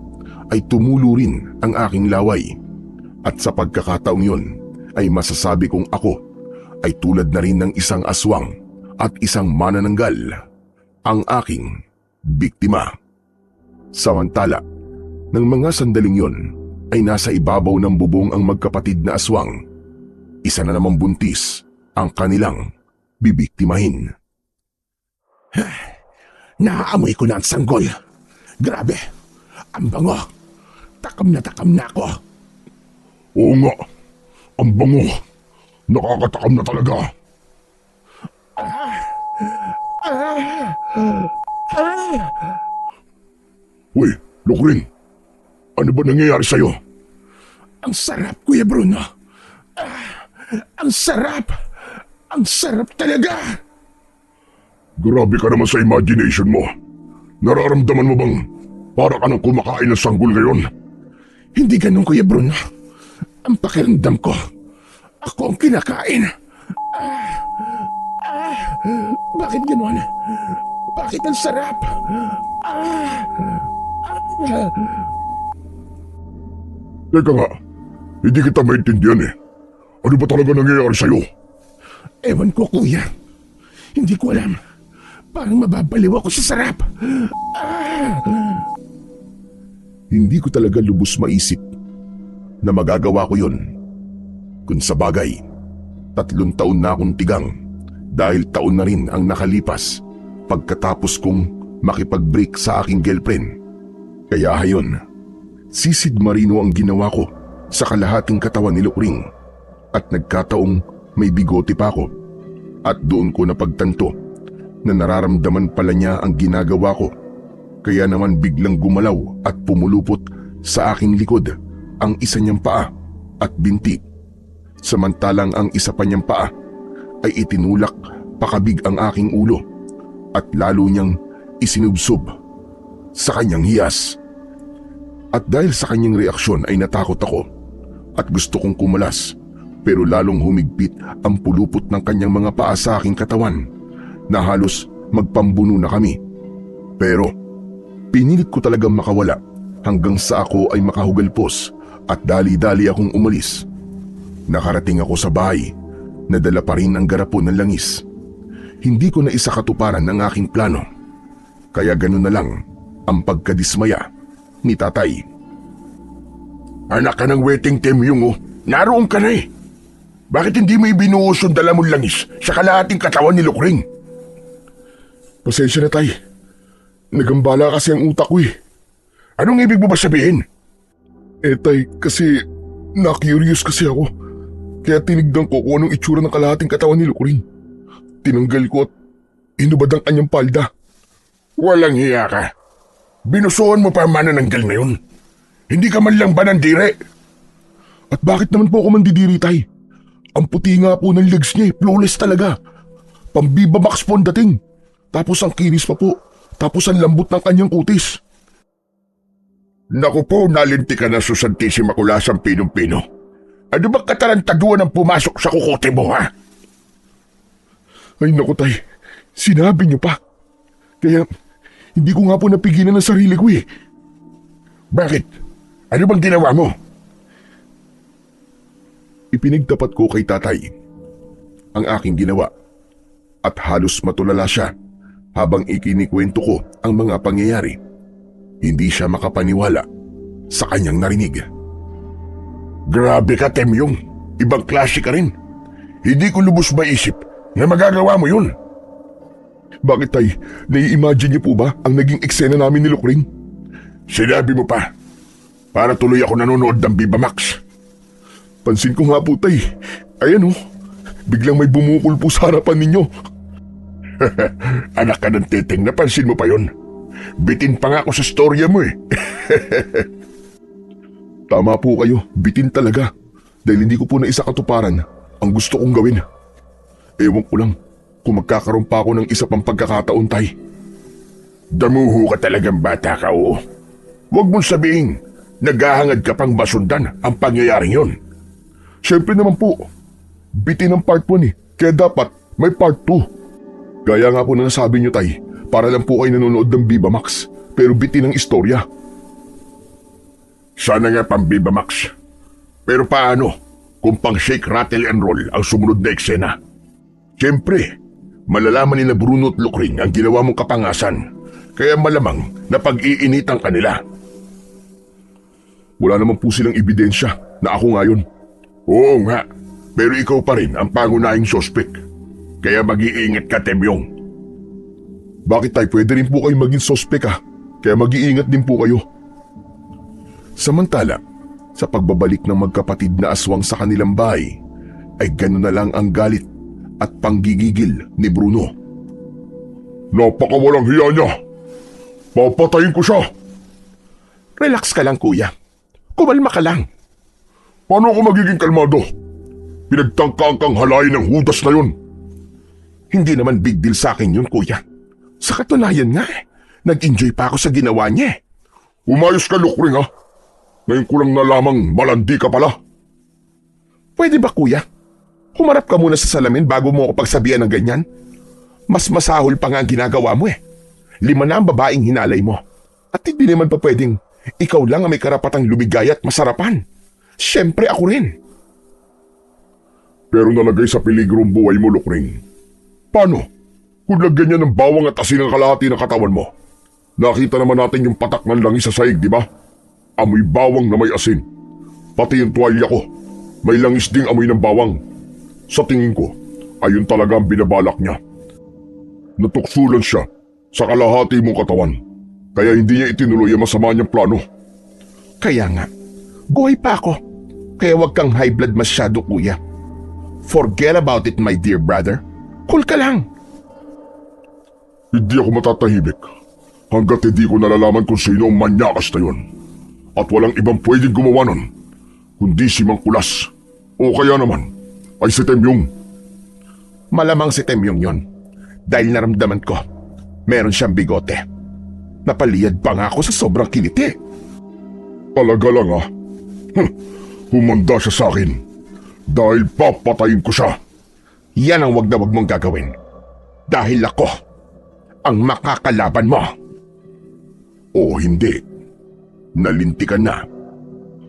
Speaker 1: ay tumulo rin ang aking laway. At sa pagkakataong yun ay masasabi kong ako ay tulad na rin ng isang aswang at isang manananggal ang aking biktima. Samantala, ng mga sandaling yon ay nasa ibabaw ng bubong ang magkapatid na aswang. Isa na namang buntis ang kanilang bibiktimahin.
Speaker 3: Naaamoy ko na ang sanggol. Grabe, ang bango. Takam na ako.
Speaker 2: Oo nga, ang bango. Nakakatakam na talaga. Uy, Lukring, ano ba nangyayari sa'yo?
Speaker 3: Ang sarap, Kuya Bruno. Ang sarap. Ang sarap talaga.
Speaker 2: Grabe ka naman sa imagination mo. Nararamdaman mo bang para ka nang kumakain ng sanggol ngayon?
Speaker 3: Hindi ganun, Kuya Bruno. Ang pakiramdam ko, ako ang kinakain. Bakit ganun? Bakit ang sarap?
Speaker 2: Teka nga, hindi kita maintindihan eh. Ano ba talaga nangyayari sa'yo?
Speaker 3: Ewan ko, Kuya. Hindi ko alam. Parang mababaliw ako sa sarap.
Speaker 1: Hindi ko talaga lubos maisip na magagawa ko yun. Kung sa bagay, 3 taon na akong tigang dahil taon na rin ang nakalipas pagkatapos kong makipag-break sa aking girlfriend. Kaya hayon, sisid marino ang ginawa ko sa kalahating katawan ni Lukring at nagkataong may bigote pa ako. At doon ko napagtanto na nararamdaman pala niya ang ginagawa ko. Kaya naman biglang gumalaw at pumulupot sa aking likod ang isa niyang paa at binti. Samantalang ang isa pa niyang paa ay itinulak pakabig ang aking ulo at lalo niyang isinubsob sa kanyang hiyas. At dahil sa kanyang reaksyon ay natakot ako at gusto kong kumalas, pero lalong humigpit ang pulupot ng kanyang mga paa sa aking katawan na halos magpambuno na kami. Pero pinilit ko talagang makawala hanggang sa ako ay makahugalpos at dali-dali akong umalis. Nakarating ako sa bahay, nadala pa rin ang garapon ng langis. Hindi ko na isa katuparan ng aking plano. Kaya ganun na lang ang pagkadismaya ni tatay.
Speaker 2: Anak ka ng waiting team yung naroon ka na eh. Bakit hindi mo ibinuhos yung dala mong langis sa kalahating katawan ni Lukring?
Speaker 1: Pasensya na, tay. Nagambala kasi ang utak ko eh.
Speaker 2: Anong ibig mo ba sabihin?
Speaker 1: Tay, kasi na-curious kasi ako. Kaya tinignan ko kung anong itsura ng kalahating katawan ni Lukring. Tinanggal ko at inubad ang kanyang palda.
Speaker 2: Walang hiya ka. Binusuhan mo pa ang manananggal na yun. Hindi ka man lang ba nandire?
Speaker 1: At bakit naman po ako mandidiri, tay? Ang puti nga po ng legs niya eh, flawless talaga. Pambiba Max po ang dating. Tapos ang kinis pa po. Tapos ang lambot ng kanyang kutis.
Speaker 2: Naku po, nalinti ka na sa Santissima Kulasang Pinong-Pino. Ano bang katarantaduan ang pumasok sa kukote mo, ha?
Speaker 1: Ay naku, tay. Sinabi niyo pa. Kaya hindi ko nga po napigilan ang sarili ko eh.
Speaker 2: Bakit? Ano bang ginawa mo?
Speaker 1: Ipinagtapat ko kay tatay ang aking ginawa at halos matulala siya habang ikinikwento ko ang mga pangyayari. Hindi siya makapaniwala sa kanyang narinig.
Speaker 2: Grabe ka, Temyong.
Speaker 1: ibang klase ka rin. Hindi ko lubos maisip na magagawa mo yun.
Speaker 2: Bakit tay? Nai-imagine niyo po ba ang naging eksena namin ni Lukring?
Speaker 1: Sinabi mo pa, para tuloy ako nanonood ng Viva Max.
Speaker 2: Pansin ko nga po tay. Ayan oh, biglang may bumukol po sa harapan ninyo.
Speaker 1: Anak ka ng teteng, napansin mo pa yun? Bitin pa nga ako sa storya mo eh.
Speaker 2: Tama po kayo, bitin talaga. Dahil hindi ko po na isa katuparan ang gusto kong gawin. Ewan ko lang kung magkakaroon pa ako ng isa pang pagkakataon, tay.
Speaker 1: Damuho ka talagang bata ka, oo. Huwag mong sabihin, naghahangad ka pang masundan ang pangyayaring yun.
Speaker 2: Siyempre naman po, bitin ang part 1 eh, kaya dapat may part 2. Gaya nga po na nasabi nyo, tay, para lang po kayo nanonood ng Viva Max, pero bitin ang istorya.
Speaker 1: Sana nga pang Viva Max. Pero paano kung pang shake, rattle and roll ang sumunod na eksena? Siyempre, malalaman ni na Bruno at Lukring ang ginawa mong kapangasan, kaya malamang na pag-iinitan kanila.
Speaker 2: Wala naman po silang ebidensya na ako nga yun.
Speaker 1: Oo nga, pero ikaw pa rin ang pangunahing sospek. Kaya mag-iingat ka, Temyong.
Speaker 2: Bakit tay, pwede rin po kayo maging sospek kaya mag-iingat din po kayo. Samantala, sa pagbabalik ng magkapatid na aswang sa kanilang bahay, ay gano'n na lang ang galit at panggigigil ni Bruno.
Speaker 1: Napakawalang hiya niya! Papatayin ko siya!
Speaker 3: Relax ka lang, kuya. Kumalma ka lang.
Speaker 1: Paano ako magiging kalmado? Pinagtangkaan kang halayin ng hudas na yun.
Speaker 3: Hindi naman big deal sa akin yun, kuya. Sa katunayan nga, nag-enjoy pa ako sa ginawa niya.
Speaker 1: Umayos ka, Lukring ha. Ngayon ko lang nalamang malandi ka pala.
Speaker 3: Pwede ba, kuya? Humarap ka muna sa salamin bago mo ako pagsabihan ng ganyan. Mas masahol pa nga ang ginagawa mo eh. 5 na ang babaeng hinalay mo. At hindi naman pa pwedeng ikaw lang ang may karapatang lumigaya at masarapan. Siyempre ako rin.
Speaker 1: Pero nalagay sa peligro ang buhay mo, Lukring. Paano? Kung lagyan niya ng bawang at asin ang kalahati ng katawan mo. Nakita naman natin yung patak ng langis sa saig, di ba? Amoy bawang na may asin. Pati yung tuwalya ko, may langis ding amoy ng bawang. Sa tingin ko, ayun talaga ang binabalak niya. Natuksulan siya sa kalahati mong katawan. Kaya hindi niya itinuloy ang masama niyang plano.
Speaker 3: Kaya nga, buhay pa ako. Kaya wag kang high blood masyado, kuya. Forget about it, my dear brother. Cool ka lang.
Speaker 1: Hindi ako matatahimik hanggat hindi ko nalalaman kung sino ang manyakas na yun. At walang ibang pwedeng gumawa nun, kundi si Mang Kulas. O kaya naman, ay si Temyong.
Speaker 3: Malamang si Temyong yon. Dahil naramdaman ko, meron siyang bigote. Napaliyad pa nga ako sa sobrang kiliti.
Speaker 1: Talaga lang humanda siya sa akin. Dahil papatayin ko siya.
Speaker 3: Yan ang wag na wag mong gagawin. Dahil ako ang makakalaban mo.
Speaker 1: O hindi. Nalintikan na.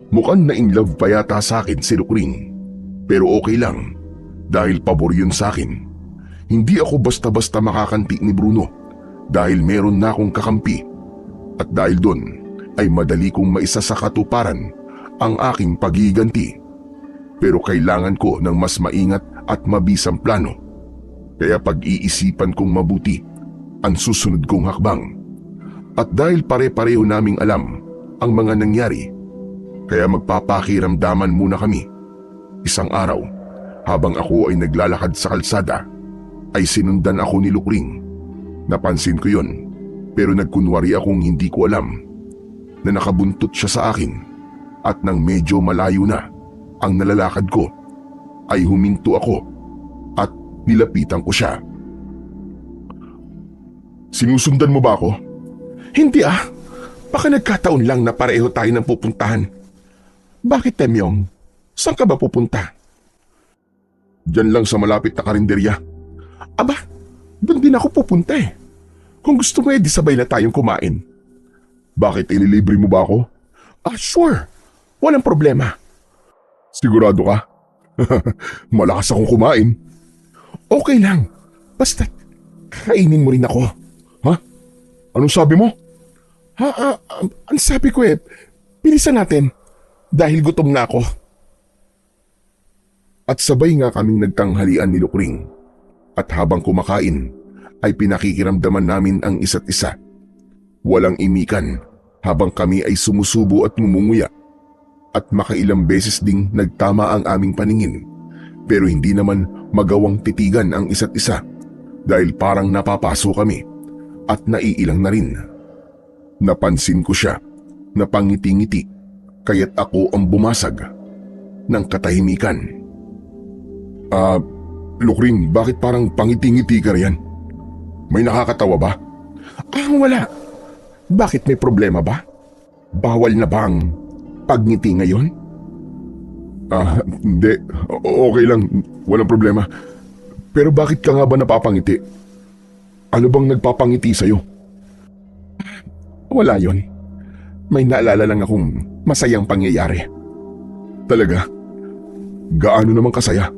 Speaker 1: Mukhang na-inlove pa yata sa akin si Lukring. Pero okay lang. Dahil pabor yun sa akin. Hindi ako basta-basta makakanti ni Bruno. Dahil meron na akong kakampi. At dahil doon ay madali kong maisa sa katuparan ang aking pagiganti. Pero kailangan ko ng mas maingat at mabisang plano. Kaya pag-iisipan kong mabuti ang susunod kong hakbang. At dahil pare-pareho naming alam ang mga nangyari, kaya magpapakiramdaman muna kami. Isang araw, habang ako ay naglalakad sa kalsada, ay sinundan ako ni Lukring. Napansin ko yon, pero nagkunwari akong hindi ko alam na nakabuntot siya sa akin. At nang medyo malayo na ang nalalakad ko, ay huminto ako at nilapitan ko siya. Sinusundan mo ba ako?
Speaker 3: Hindi Baka nagkataon lang na pareho tayo ng pupuntahan. Bakit, Temyong? Saan ka ba pupunta?
Speaker 1: Diyan lang sa malapit na karinderya.
Speaker 3: Aba, doon din ako pupunta eh. Kung gusto mo di sabay na tayong kumain.
Speaker 1: Bakit, ililibre mo ba ako?
Speaker 3: Sure. Walang problema.
Speaker 1: Sigurado ka? Malakas akong kumain.
Speaker 3: Okay lang. Basta kainin mo rin ako.
Speaker 1: Ha? Anong sabi mo?
Speaker 3: Ang sabi ko bilisan natin. Dahil gutom na ako.
Speaker 1: At sabay nga kaming nagtanghalian ni Lukring. At habang kumakain ay pinakikiramdaman namin ang isa't isa. Walang imikan habang kami ay sumusubo at mumunguya. At makailang beses ding nagtama ang aming paningin. Pero hindi naman magawang titigan ang isa't isa dahil parang napapaso kami at naiilang na rin. Napansin ko siya na pangiti-ngiti kaya't ako ang bumasag ng katahimikan. Lukring, bakit parang pangiti-ngiti ka riyan? May nakakatawa ba?
Speaker 3: Wala. Bakit may problema ba? Bawal na ba ang pagngiti ngayon?
Speaker 1: Hindi. Okay lang. Walang problema. Pero bakit ka nga ba napapangiti? Ano bang nagpapangiti sa'yo?
Speaker 3: Wala yon. May naalala lang akong masayang pangyayari.
Speaker 1: Talaga? Gaano naman kasaya?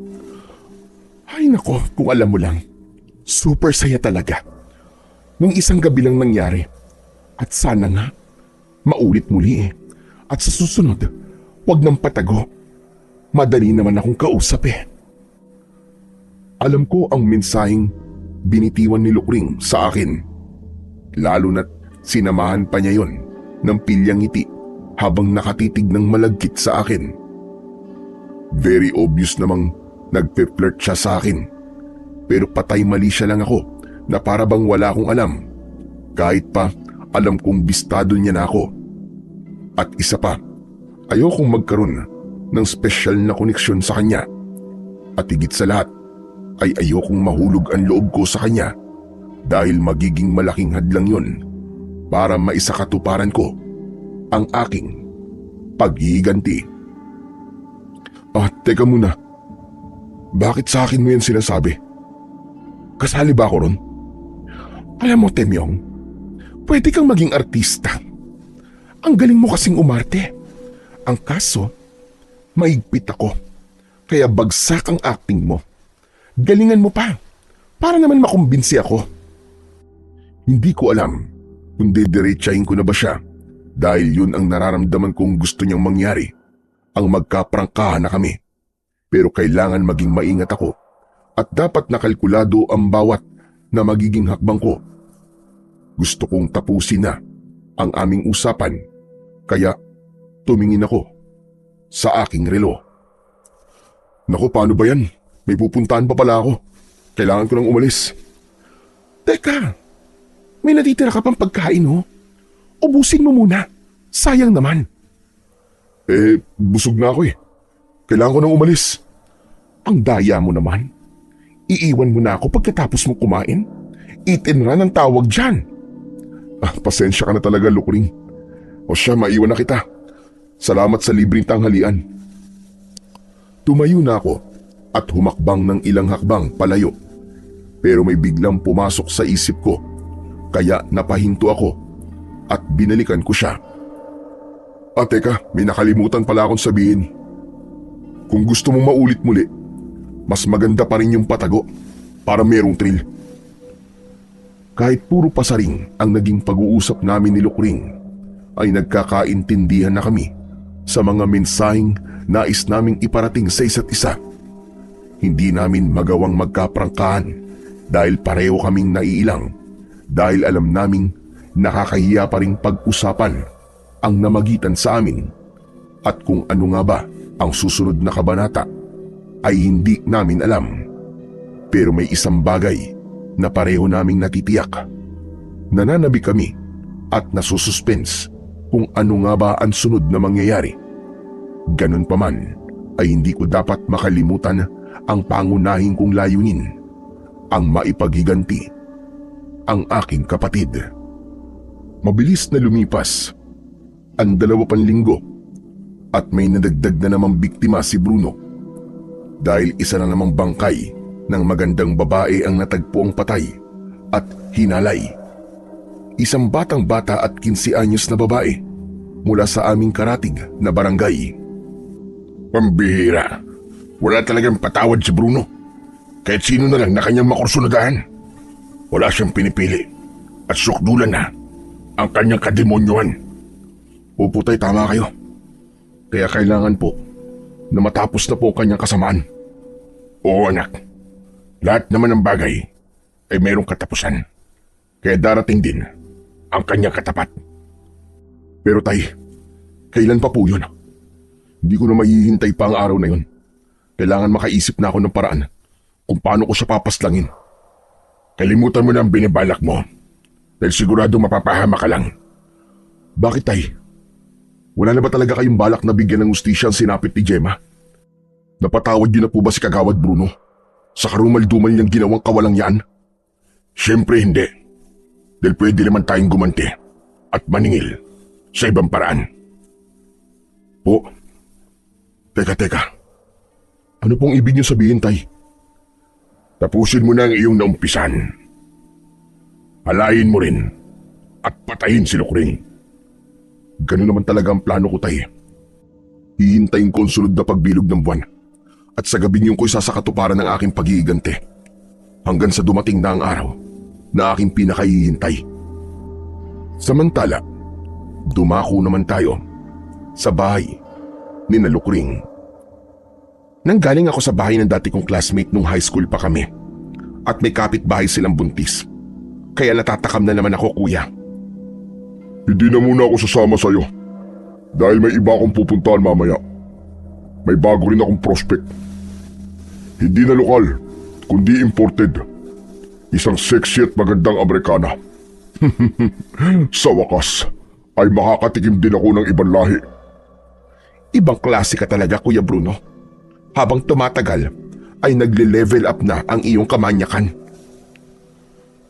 Speaker 3: Ay nako, kung alam mo lang. Super saya talaga. Nung isang gabi lang nangyari. At sana nga, maulit muli eh. At sa susunod, wag nang patago. Madali naman akong kausap eh.
Speaker 1: Alam ko ang mensaheng binitiwan ni Lukring sa akin. Lalo na't sinamahan pa niya yon ng pilyang ngiti habang nakatitig ng malagkit sa akin. Very obvious namang nagpe-flirt siya sa akin. Pero patay mali siya lang ako na para bang wala akong alam. Kahit pa alam kong bistado niya na ako. At isa pa, ayokong magkaroon ng special na koneksyon sa kanya. At higit sa lahat, ay ayokong mahulog ang loob ko sa kanya dahil magiging malaking hadlang yon para maisakatuparan ko ang aking paghihiganti. Teka muna. Bakit sa akin mo yan sinasabi? Kasali ba ako ron?
Speaker 3: Alam mo, Temyong, pwede kang maging artista. Ang galing mo kasing umarte. Ang kaso, maigpit ako. Kaya bagsak ang acting mo. Galingan mo pa. Para naman makumbinsi ako.
Speaker 1: Hindi ko alam kung didiretsahin ko na ba siya dahil yun ang nararamdaman kong gusto niyang mangyari, ang magkaprangkahan na kami. Pero kailangan maging maingat ako at dapat nakalkulado ang bawat na magiging hakbang ko. Gusto kong tapusin na ang aming usapan kaya tumingin ako sa aking relo. Naku, paano ba yan? May pupuntahan pa pala ako. Kailangan ko nang umalis.
Speaker 3: Teka, may natitira ka pang pagkain oh. Ubusin mo muna. Sayang naman.
Speaker 1: Busog na ako eh. Kailangan ko nang umalis.
Speaker 3: Ang daya mo naman. Iiwan mo na ako pagkatapos mo kumain. Eat and run ang tawag dyan.
Speaker 1: Pasensya ka na talaga, Lukring. O siya, maiwan na kita. Salamat sa libreng tanghalian. Tumayo na ako at humakbang ng ilang hakbang palayo. Pero may biglang pumasok sa isip ko. Kaya napahinto ako at binalikan ko siya. Teka, may nakalimutan pala akong sabihin. Kung gusto mong maulit muli, mas maganda pa rin yung patago para merong thrill. Kahit puro pasaring ang naging pag-uusap namin ni Lukring, ay nagkakaintindihan na kami sa mga mensaheng nais naming iparating sa isa't isa. Hindi namin magawang magkaprangkahan dahil pareho kaming naiilang dahil alam naming nakakahiya pa ring pag-usapan ang namagitan sa amin at kung ano nga ba ang susunod na kabanata ay hindi namin alam. Pero may isang bagay na pareho naming natitiyak. Nananabi kami at nasususpense kung ano nga ba ang sunod na mangyayari. Ganun pa man ay hindi ko dapat makalimutan ang pangunahing kong layunin, ang maipaghiganti ang aking kapatid. Mabilis na lumipas ang 2 linggo at may nadagdag na namang biktima si Bruno dahil isa na namang bangkay ng magandang babae ang natagpuang patay at hinalay. Isang batang-bata at 15 anyos na babae mula sa aming karatig na barangay. Pambihira. Wala talagang patawad si Bruno. Kahit sino na lang na kanyang makursunadahan. Wala siyang pinipili at sukdulan na ang kanyang kademonyohan. Opo tay, tama kayo. Kaya kailangan po na matapos na po kanyang kasamaan. Oo anak, lahat naman ng bagay ay mayroong katapusan. Kaya darating din ang kanyang katapat.
Speaker 3: Pero tay, kailan pa po yun? Hindi ko na mahihintay pa ang araw na yun. Kailangan makaisip na ako ng paraan kung paano ko siya papaslangin.
Speaker 1: Kalimutan mo na ang binibalak mo dahil sigurado mapapahama ka lang.
Speaker 3: Bakit tay? Wala na ba talaga kayong balak na bigyan ng hustisya ang sinapit ni Gemma? Napatawad niyo na po ba si Kagawad Bruno sa karumal-dumal niyang ginawang kawalang yan?
Speaker 1: Siyempre hindi. Dahil pwede naman tayong gumanti at maningil sa ibang paraan.
Speaker 3: Po? Teka. Ano pong ibig niyo sabihin, tay?
Speaker 1: Tapusin mo na ang iyong naumpisan. Halayin mo rin at patayin si Lukring.
Speaker 3: Ganun naman talaga ang plano ko, tay. Hihintayin ko ang sunod na pagbilog ng buwan at sa gabi niyong ko'y sasakatuparan ng aking pag-iigante hanggang sa dumating na ang araw na aking pinakahihintay. Samantala, dumako naman tayo sa bahay ni Lukring. Nanggaling ako sa bahay ng dati kong classmate nung high school pa kami at may kapitbahay silang buntis. Kaya natatakam na naman ako, kuya.
Speaker 2: Hindi na muna ako sasama sa'yo dahil may iba akong pupuntahan mamaya. May bago rin akong prospect. Hindi na lokal, kundi imported. Isang sexy at magandang Amerikana. Sa wakas, ay makakatikim din ako ng ibang lahi.
Speaker 3: Ibang klase ka talaga, Kuya Bruno. Habang tumatagal, ay nagle-level up na ang iyong kamanyakan.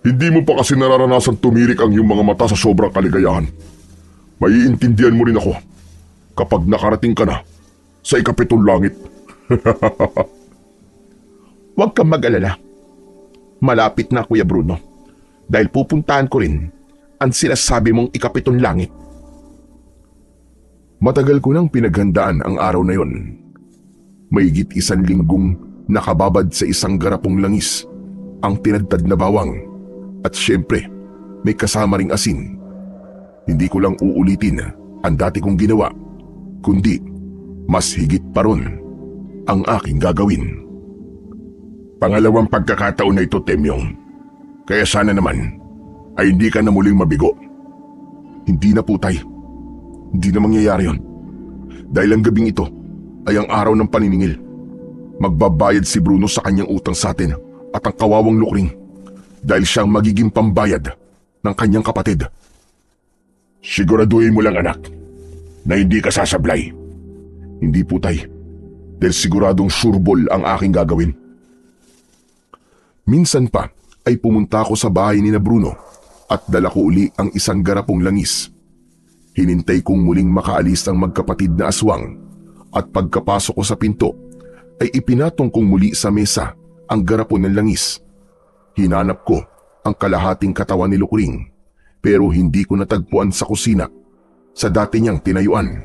Speaker 2: Hindi mo pa kasi nararanasan tumirik ang iyong mga mata sa sobrang kaligayahan. Maiintindihan mo rin ako kapag nakarating ka na sa ikapitong langit.
Speaker 3: Huwag kang mag-alala. Malapit na, Kuya Bruno. Dahil pupuntahan ko rin ang sinasabi mong ikapitong langit. Matagal ko nang pinaghandaan ang araw na yon. Mahigit 1 linggong nakababad sa isang garapong langis ang tinadtad na bawang. At syempre, may kasama ring asin. Hindi ko lang uulitin ang dati kong ginawa, kundi mas higit pa ron ang aking gagawin.
Speaker 1: Pangalawang pagkakataon na ito, Temyong. Kaya sana naman ay hindi ka na muling mabigo.
Speaker 3: Hindi na po, tay. Hindi na mangyayari yon. Dahil ang gabing ito ay ang araw ng paniningil. Magbabayad si Bruno sa kanyang utang sa atin at ang kawawang Lukring dahil siyang magiging pambayad ng kanyang kapatid.
Speaker 1: Siguraduhin mo lang, anak, na hindi ka sasablay.
Speaker 3: Hindi po, tay. Dahil siguradong sureball ang aking gagawin. Minsan pa ay pumunta ako sa bahay ni Bruno at dala ko uli ang isang garapong langis. Hinintay kong muling makaalis ang magkapatid na aswang at pagkapasok ko sa pinto ay ipinatong kong muli sa mesa ang garapon ng langis. Hinanap ko ang kalahating katawan ni Lukring pero hindi ko natagpuan sa kusina sa dati niyang tinayuan.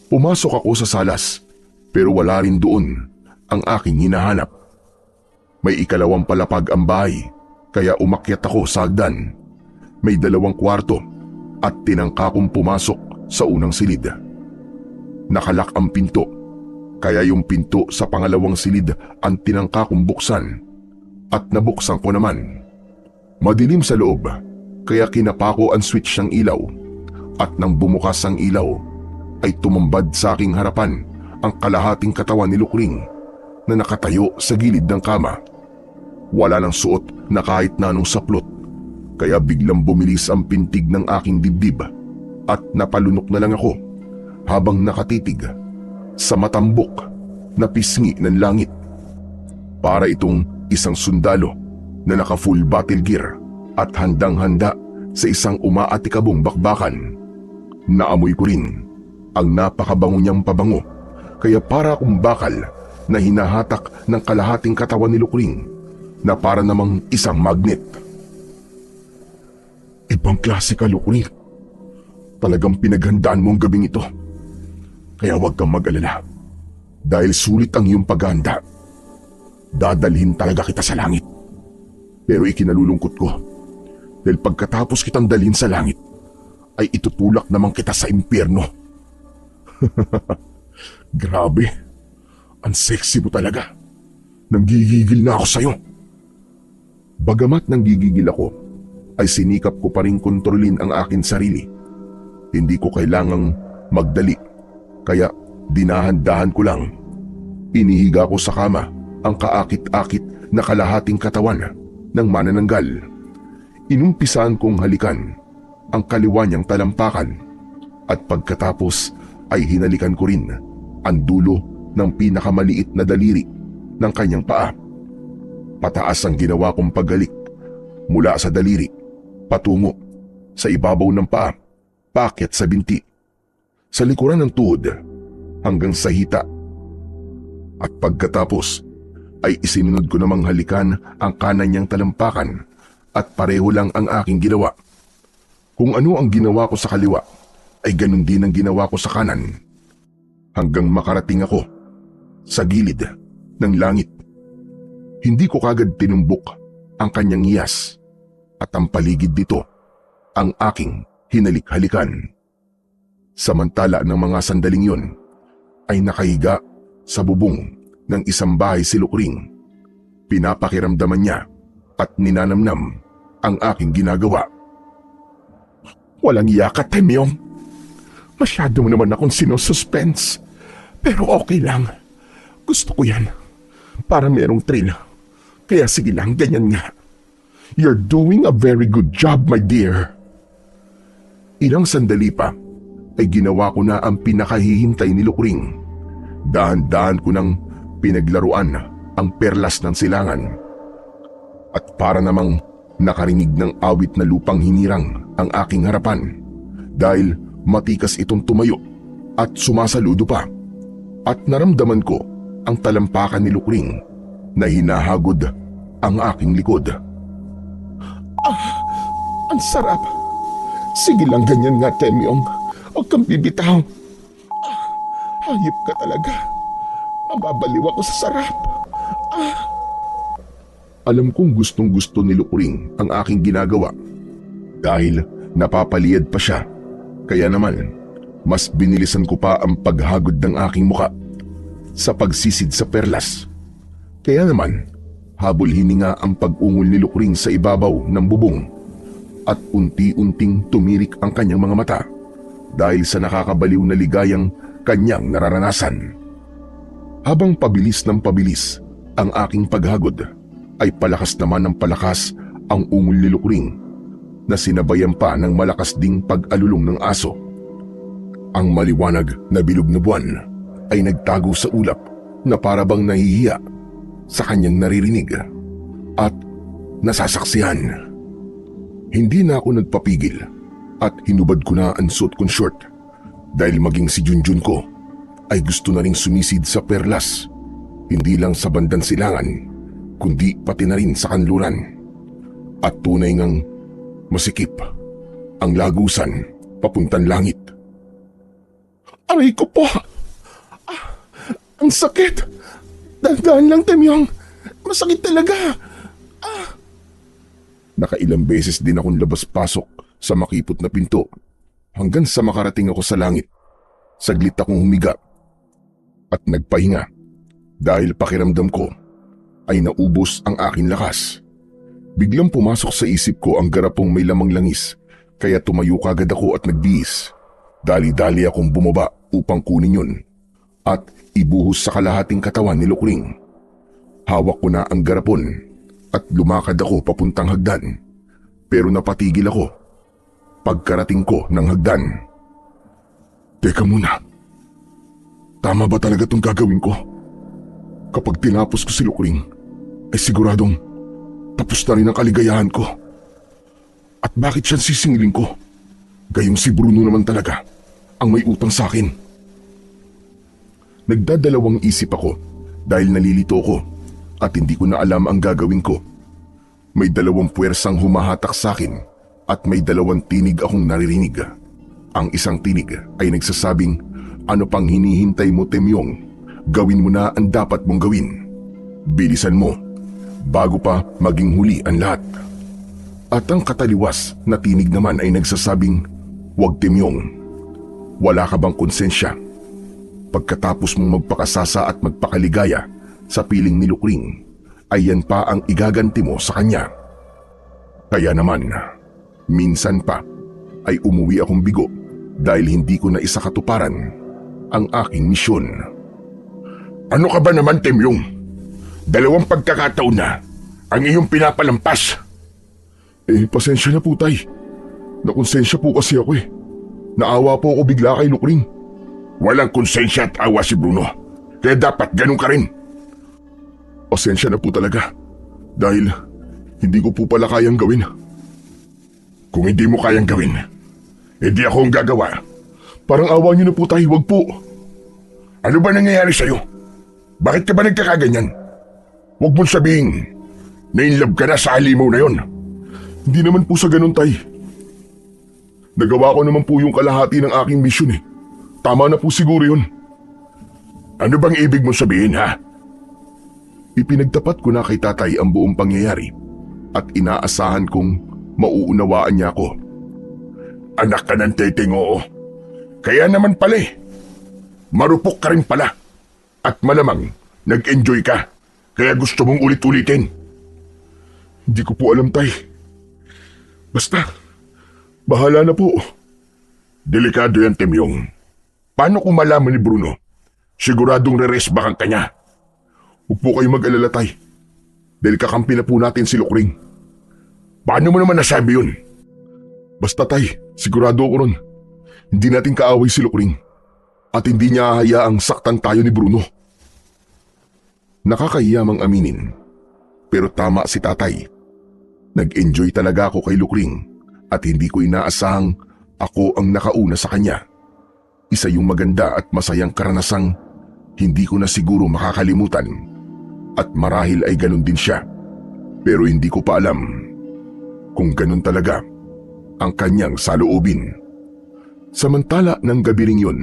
Speaker 3: Pumasok ako sa salas pero wala rin doon ang aking hinahanap. May ikalawang palapag ang bahay kaya umakyat ako sa hagdan. May 2 kwarto at tinangka kong pumasok sa unang silid. Nakalak ang pinto kaya yung pinto sa pangalawang silid ang tinangka kong buksan at nabuksan ko naman. Madilim sa loob kaya kinapako ang switch ng ilaw at nang bumukas ang ilaw ay tumambad sa aking harapan ang kalahating katawan ni Lukring na nakatayo sa gilid ng kama. Wala nang suot na kahit na anong saplot kaya biglang bumilis ang pintig ng aking dibdib at napalunok na lang ako habang nakatitig sa matambok na pisngi ng langit. Para itong isang sundalo na naka-full battle gear at handang-handa sa isang umaatikabong bakbakan. Naamoy ko rin ang napakabango niyang pabango kaya para akong bakal na hinahatak ng kalahating katawan ni Lukring na para namang isang magnet. Ibang klase ka, Lukring. Talagang pinaghandaan mo ang gabing ito. Kaya huwag kang mag-alala. Dahil sulit ang iyong paghahanda. Dadalhin talaga kita sa langit. Pero ikinalulungkot ko. Dahil pagkatapos kitang dalhin sa langit, ay itutulak naman kita sa impyerno. Grabe. Ang sexy mo talaga.
Speaker 2: Nanggigigil na ako sa'yo.
Speaker 1: Bagamat nanggigigil ako, ay sinikap ko pa rin kontrolin ang akin sarili. Hindi ko kailangang magdali, kaya dinahan-dahan ko lang. Inihiga ko sa kama ang kaakit-akit na kalahating katawan ng manananggal. Inumpisaan kong halikan ang kaliwa niyang talampakan at pagkatapos ay hinalikan ko rin ang dulo ng pinakamaliit na daliri ng kanyang paa. Pataas ang ginawa kong paghalik mula sa daliri patungo sa ibabaw ng paa, paakyat sa binti, sa likuran ng tuhod hanggang sa hita. At pagkatapos ay isinunod ko namang halikan ang kanan niyang talampakan at pareho lang ang aking ginawa. Kung ano ang ginawa ko sa kaliwa ay ganun din ang ginawa ko sa kanan hanggang makarating ako sa gilid ng langit. Hindi ko kagad tinumbok ang kanyang hiyas at ang paligid dito ang aking hinalik-halikan. Samantala ng mga sandaling yun ay nakahiga sa bubong ng isang bahay si Lukring. Pinapakiramdaman niya at ninanamnam ang aking ginagawa.
Speaker 3: Walang iya ka, Temyong. Masyado mo naman akong sinususpense. Pero okay lang. Gusto ko yan. Para merong thrill. Kaya sige lang, ganyan nga. You're doing a very good job, my dear.
Speaker 1: Ilang sandali pa ay ginawa ko na ang pinakahihintay ni Lukring. Dahan-dahan ko nang pinaglaruan ang perlas ng silangan. At para namang nakarinig ng awit na lupang hinirang ang aking harapan dahil matikas itong tumayo at sumasaludo pa. At naramdaman ko ang talampakan ni Lukring na hinahagod ang aking likod.
Speaker 3: Ang sarap. Sige lang, ganyan nga, Temyong. Huwag kang bibitaw. Hayop ka talaga. Mababaliw ako sa sarap.
Speaker 1: Alam kong gustong-gusto ni Lukring ang aking ginagawa dahil napapaliyad pa siya. Kaya naman, mas binilisan ko pa ang paghagod ng aking muka sa pagsisid sa perlas. Kaya naman, habol hininga ang pag-ungol ni Lukring sa ibabaw ng bubong at unti-unting tumirik ang kanyang mga mata dahil sa nakakabaliw na ligayang kanyang nararanasan. Habang pabilis ng pabilis ang aking paghagod, ay palakas naman ng palakas ang ungol ni Lukring na sinabayan pa ng malakas ding pag-alulong ng aso. Ang maliwanag na bilog na buwan ay nagtago sa ulap na parabang nahihiya sa kanyang naririnig at nasasaksihan. Hindi na ako nagpapigil at hinubad ko na ang suot kong short dahil maging si Junjun ko ay gusto na ring sumisid sa perlas, hindi lang sa bandang silangan kundi pati na rin sa kanluran. At tunay ngang masikip ang lagusan papuntang langit.
Speaker 3: Aray ko po! Ang sakit! Dahan-dahan lang, Temyong. Masakit talaga.
Speaker 1: Nakailang beses din akong labas-pasok sa makipot na pinto hanggang sa makarating ako sa langit. Saglit akong humiga at nagpahinga dahil pakiramdam ko ay naubos ang aking lakas. Biglang pumasok sa isip ko ang garapong may lamang langis kaya tumayo kagad ako at nagbihis. Dali-dali akong bumaba upang kunin yun at ibuhos sa kalahating katawan ni Lukring. Hawak ko na ang garapon at lumakad ako papuntang hagdan. Pero napatigil ako pagkarating ko ng hagdan. Teka muna. Tama ba talaga itong gagawin ko? Kapag tinapos ko si Lukring, ay siguradong tapos na rin ang kaligayahan ko. At bakit siya sisingilin ko? Gayong si Bruno naman talaga ang may utang sa akin. Nagdadalawang isip ako dahil nalilito ko at hindi ko na alam ang gagawin ko. May dalawang puwersang humahatak sa akin at may dalawang tinig akong naririnig. Ang isang tinig ay nagsasabing, "Ano pang hinihintay mo, Temyong? Gawin mo na ang dapat mong gawin. Bilisan mo, bago pa maging huli ang lahat." At ang kataliwas na tinig naman ay nagsasabing, "Huwag, Temyong. Wala ka bang konsensya? Pagkatapos mong magpakasasa at magpakaligaya sa piling ni Lukring ay yan pa ang igaganti mo sa kanya. Kaya naman, minsan pa ay umuwi akong bigo dahil hindi ko na isakatuparan ang aking misyon.
Speaker 2: Ano ka ba naman, Temyong? 2 pagkakataon na ang iyong pinapalampas.
Speaker 3: Pasensya na po, Tay. Nakonsensya po kasi ako eh. Naawa po ako bigla kay Lukring.
Speaker 2: Walang konsensya at awa si Bruno. Kaya dapat ganun ka rin.
Speaker 3: Pasensya na po talaga. Dahil hindi ko po pala kayang gawin.
Speaker 2: Kung hindi mo kayang gawin, hindi ako ang gagawa.
Speaker 3: Parang awa niyo na po, Tay. Huwag po.
Speaker 2: Ano ba nangyayari sa'yo? Bakit ka ba nagkakaganyan? Huwag mong sabihin na in love ka na sa halimaw na yon.
Speaker 3: Hindi naman po sa ganun, Tay. Nagawa ko naman po yung kalahati ng aking misyon eh. Tama na po siguro yun.
Speaker 2: Ano bang ibig mong sabihin, ha?
Speaker 1: Ipinagtapat ko na kay tatay ang buong pangyayari at inaasahan kong mauunawaan niya ako.
Speaker 2: Anak ka ng teteng, oo. Kaya naman pala eh. Marupok ka rin pala. At malamang nag-enjoy ka. Kaya gusto mong ulit-ulitin.
Speaker 3: Hindi ko po alam, Tay. Basta, bahala na po.
Speaker 2: Delikado yan, Temyong. Paano kung malaman ni Bruno? Siguradong re-resbakan ka niya.
Speaker 3: Huwag po kayo mag-alala, Tay. Dahil kakampi na po natin si Lukring.
Speaker 2: Paano mo naman nasabi yun?
Speaker 3: Basta, Tay, sigurado ako ron. Hindi natin kaaway si Lukring. At hindi niya hahayaang saktan tayo ni Bruno.
Speaker 1: Nakakahiya mang aminin. Pero tama si tatay. Nag-enjoy talaga ako kay Lukring at hindi ko inaasahang ako ang nakauna sa kanya. Isa yung maganda at masayang karanasang hindi ko na siguro makakalimutan. At marahil ay ganun din siya. Pero hindi ko pa alam kung ganun talaga ang kanyang saloobin. Samantala ng gabi ring yun,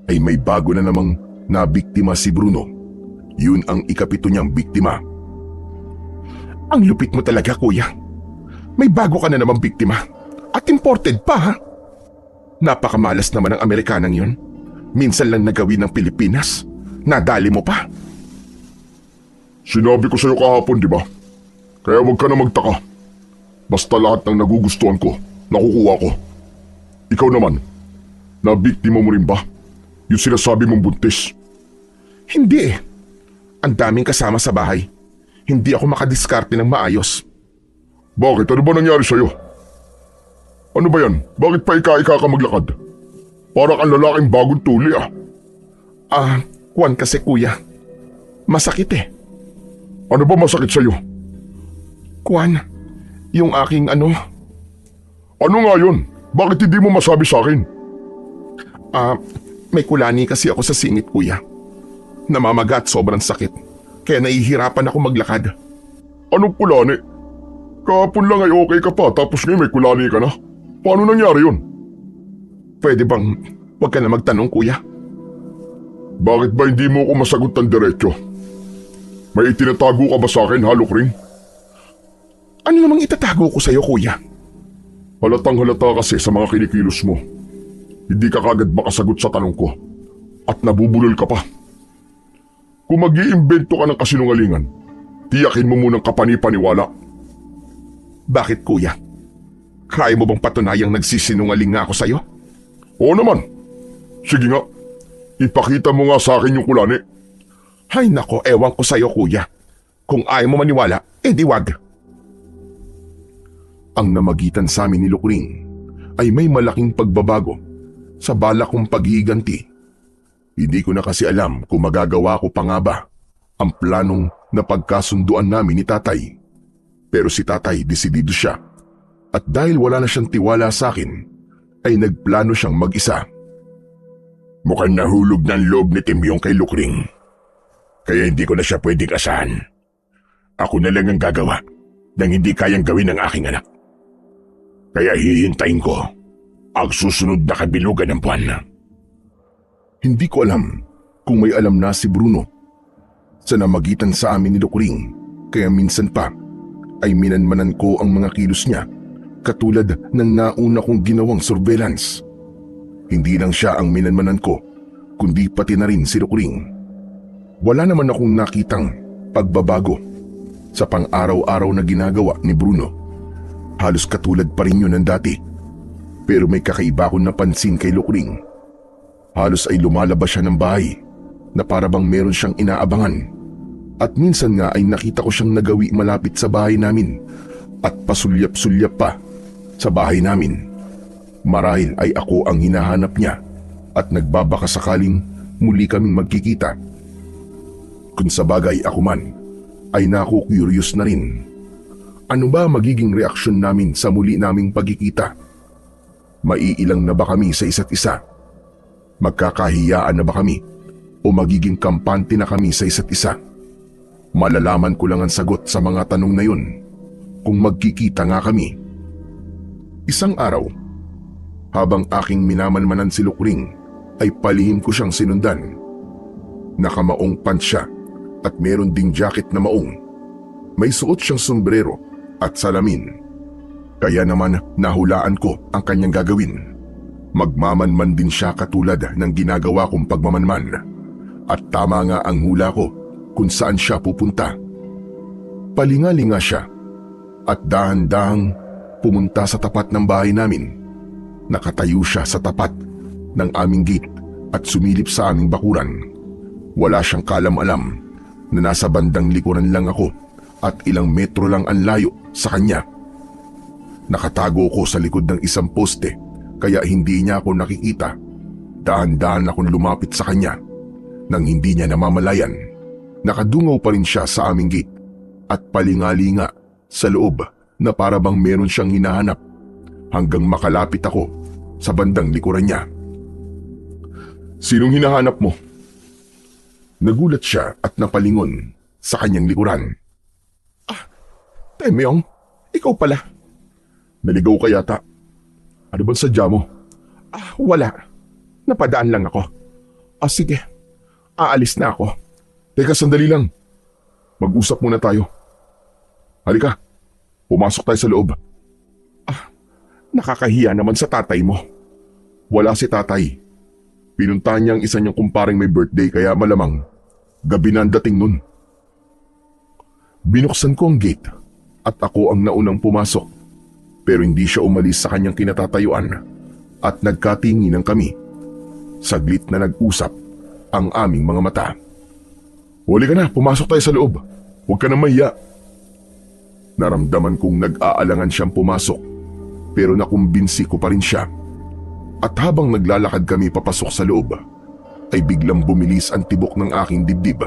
Speaker 1: ay may bago na namang nabiktima si Bruno. Yun ang ika-7 niyang biktima.
Speaker 3: Ang lupit mo talaga, kuya. May bago ka na namang biktima. At imported pa, ha? Napakamalas naman ang Amerikanang yun. Minsan lang nagawin ng Pilipinas. Nadali mo pa.
Speaker 2: Sinabi ko sa'yo kahapon, di ba? Kaya huwag ka na magtaka. Basta lahat ng nagugustuhan ko, nakukuha ko. Ikaw naman, nabiktima mo rin ba? Yung sinasabi mong buntis.
Speaker 3: Hindi eh. Ang daming kasama sa bahay. Hindi ako makadiskarte ng maayos.
Speaker 2: Bakit? Ano ba nangyari sa'yo? Ano ba yan? Bakit pa ika-ika ka maglakad? Parang ang lalaking bagong tuli ah.
Speaker 3: Kuwan kasi kuya. Masakit eh.
Speaker 2: Ano ba masakit sa'yo?
Speaker 3: Kuwan, yung aking ano...
Speaker 2: Ano nga yun? Bakit hindi mo masabi sa akin?
Speaker 3: May kulani kasi ako sa singit, kuya. Namamagat, sobrang sakit. Kaya nahihirapan ako maglakad.
Speaker 2: Anong kulani? Kahapon lang ay okay ka pa tapos ngayon may kulani ka na. Paano nangyari yun?
Speaker 3: Pwede bang huwag ka na magtanong, kuya?
Speaker 2: Bakit ba hindi mo ako masagot ng diretso? May itinatago ka ba sa akin, Lukring?
Speaker 3: Ano namang itatago ko sa'yo, kuya?
Speaker 2: Halatang halata kasi sa mga kinikilos mo. Hindi ka kagad makasagot sa tanong ko. At nabubulol ka pa. Kung mag-iimbento ka ng kasinungalingan, tiyakin mo munang kapani-paniwala.
Speaker 3: Bakit, kuya? Kaya mo bang patunayang nagsisinungaling nga ako sa'yo?
Speaker 2: Oo naman. Sige nga, ipakita mo nga sa akin yung kulani.
Speaker 3: Ay nako, ewan ko sa'yo, kuya. Kung ayaw mo maniwala, di wag.
Speaker 1: Ang namagitan sa amin ni Lukring ay may malaking pagbabago sa balak kong paghiganti. Hindi ko na kasi alam kung magagawa ko pa nga ba ang planong na pagkasunduan namin ni tatay. Pero si tatay desidido siya at dahil wala na siyang tiwala sa akin, ay nagplano siyang mag-isa.
Speaker 2: Mukhang nahulog ng loob ni Temyong kay Lukring. Kaya hindi ko na siya pwedeng asahan. Ako na lang ang gagawa ng hindi kayang gawin ng aking anak. Kaya hihintayin ko ang susunod na kabilugan ng buwan.
Speaker 1: Hindi ko alam kung may alam na si Bruno sa namagitan sa amin ni Lukring, kaya minsan pa ay minanmanan ko ang mga kilos niya katulad ng nauna kong ginawang surveillance. Hindi lang siya ang minanmanan ko, kundi pati na rin si Lukring. Wala naman akong nakitang pagbabago sa pang-araw-araw na ginagawa ni Bruno. Halos katulad pa rin yun ng dati. Pero may kakaiba akong napansin kay Lukring. Halos ay lumalabas siya ng bahay na para bang meron siyang inaabangan. At minsan nga ay nakita ko siyang nagawi malapit sa bahay namin at pasulyap-sulyap pa sa bahay namin. Marahil ay ako ang hinahanap niya at nagbabaka sakaling muli kaming magkikita. Kung sa bagay ako man ay naku-curious na rin. Ano ba magiging reaksyon namin sa muli naming pagkikita? Maiilang na ba kami sa isa't isa? Magkakahiyaan na ba kami? O magiging kampante na kami sa isa't isa? Malalaman ko lang ang sagot sa mga tanong na yun kung magkikita nga kami. Isang araw, habang aking minamanmanan si Lukring, ay palihim ko siyang sinundan. Nakamaong pants siya at meron ding jacket na maong. May suot siyang sombrero at salamin. Kaya naman nahulaan ko ang kanyang gagawin. Magmamanman din siya katulad ng ginagawa kong pagmamanman. At tama nga ang hula ko kung saan siya pupunta. Palingalinga siya at dahan-dahang pumunta sa tapat ng bahay namin. Nakatayo siya sa tapat ng aming gate at sumilip sa aming bakuran. Wala siyang kalam-alam na nasa bandang likuran lang ako at ilang metro lang ang layo sa kanya. Nakatago ko sa likod ng isang poste kaya hindi niya ako nakikita. Dahan-dahan akong lumapit sa kanya. Nang hindi niya namamalayan, nakadungaw pa rin siya sa aming gate at palingalinga sa loob na para bang meron siyang hinahanap hanggang makalapit ako sa bandang likuran niya.
Speaker 3: Sinong hinahanap mo?
Speaker 1: Nagulat siya at napalingon sa kanyang likuran.
Speaker 3: Temyong, ikaw pala.
Speaker 1: Naligaw ka yata. Ano bang sadya mo?
Speaker 3: Wala. Napadaan lang ako. Sige. Aalis na ako.
Speaker 1: Teka, sandali lang. Mag-usap muna tayo. Halika, pumasok tayo sa loob.
Speaker 3: Nakakahiya naman sa tatay mo.
Speaker 1: Wala si tatay. Pinuntahan niya ang isa niyang kumparing may birthday kaya malamang gabi na ang dating nun. Binuksan ko ang gate at ako ang naunang pumasok. Pero hindi siya umalis sa kanyang kinatatayuan at nagkatinginan kami. Saglit na nag-usap ang aming mga mata. Huli ka na, pumasok tayo sa loob. Huwag ka na mahiya. Naramdaman kong nag-aalangan siyang pumasok pero nakumbinsi ko pa rin siya. At habang naglalakad kami papasok sa loob, ay biglang bumilis ang tibok ng aking dibdib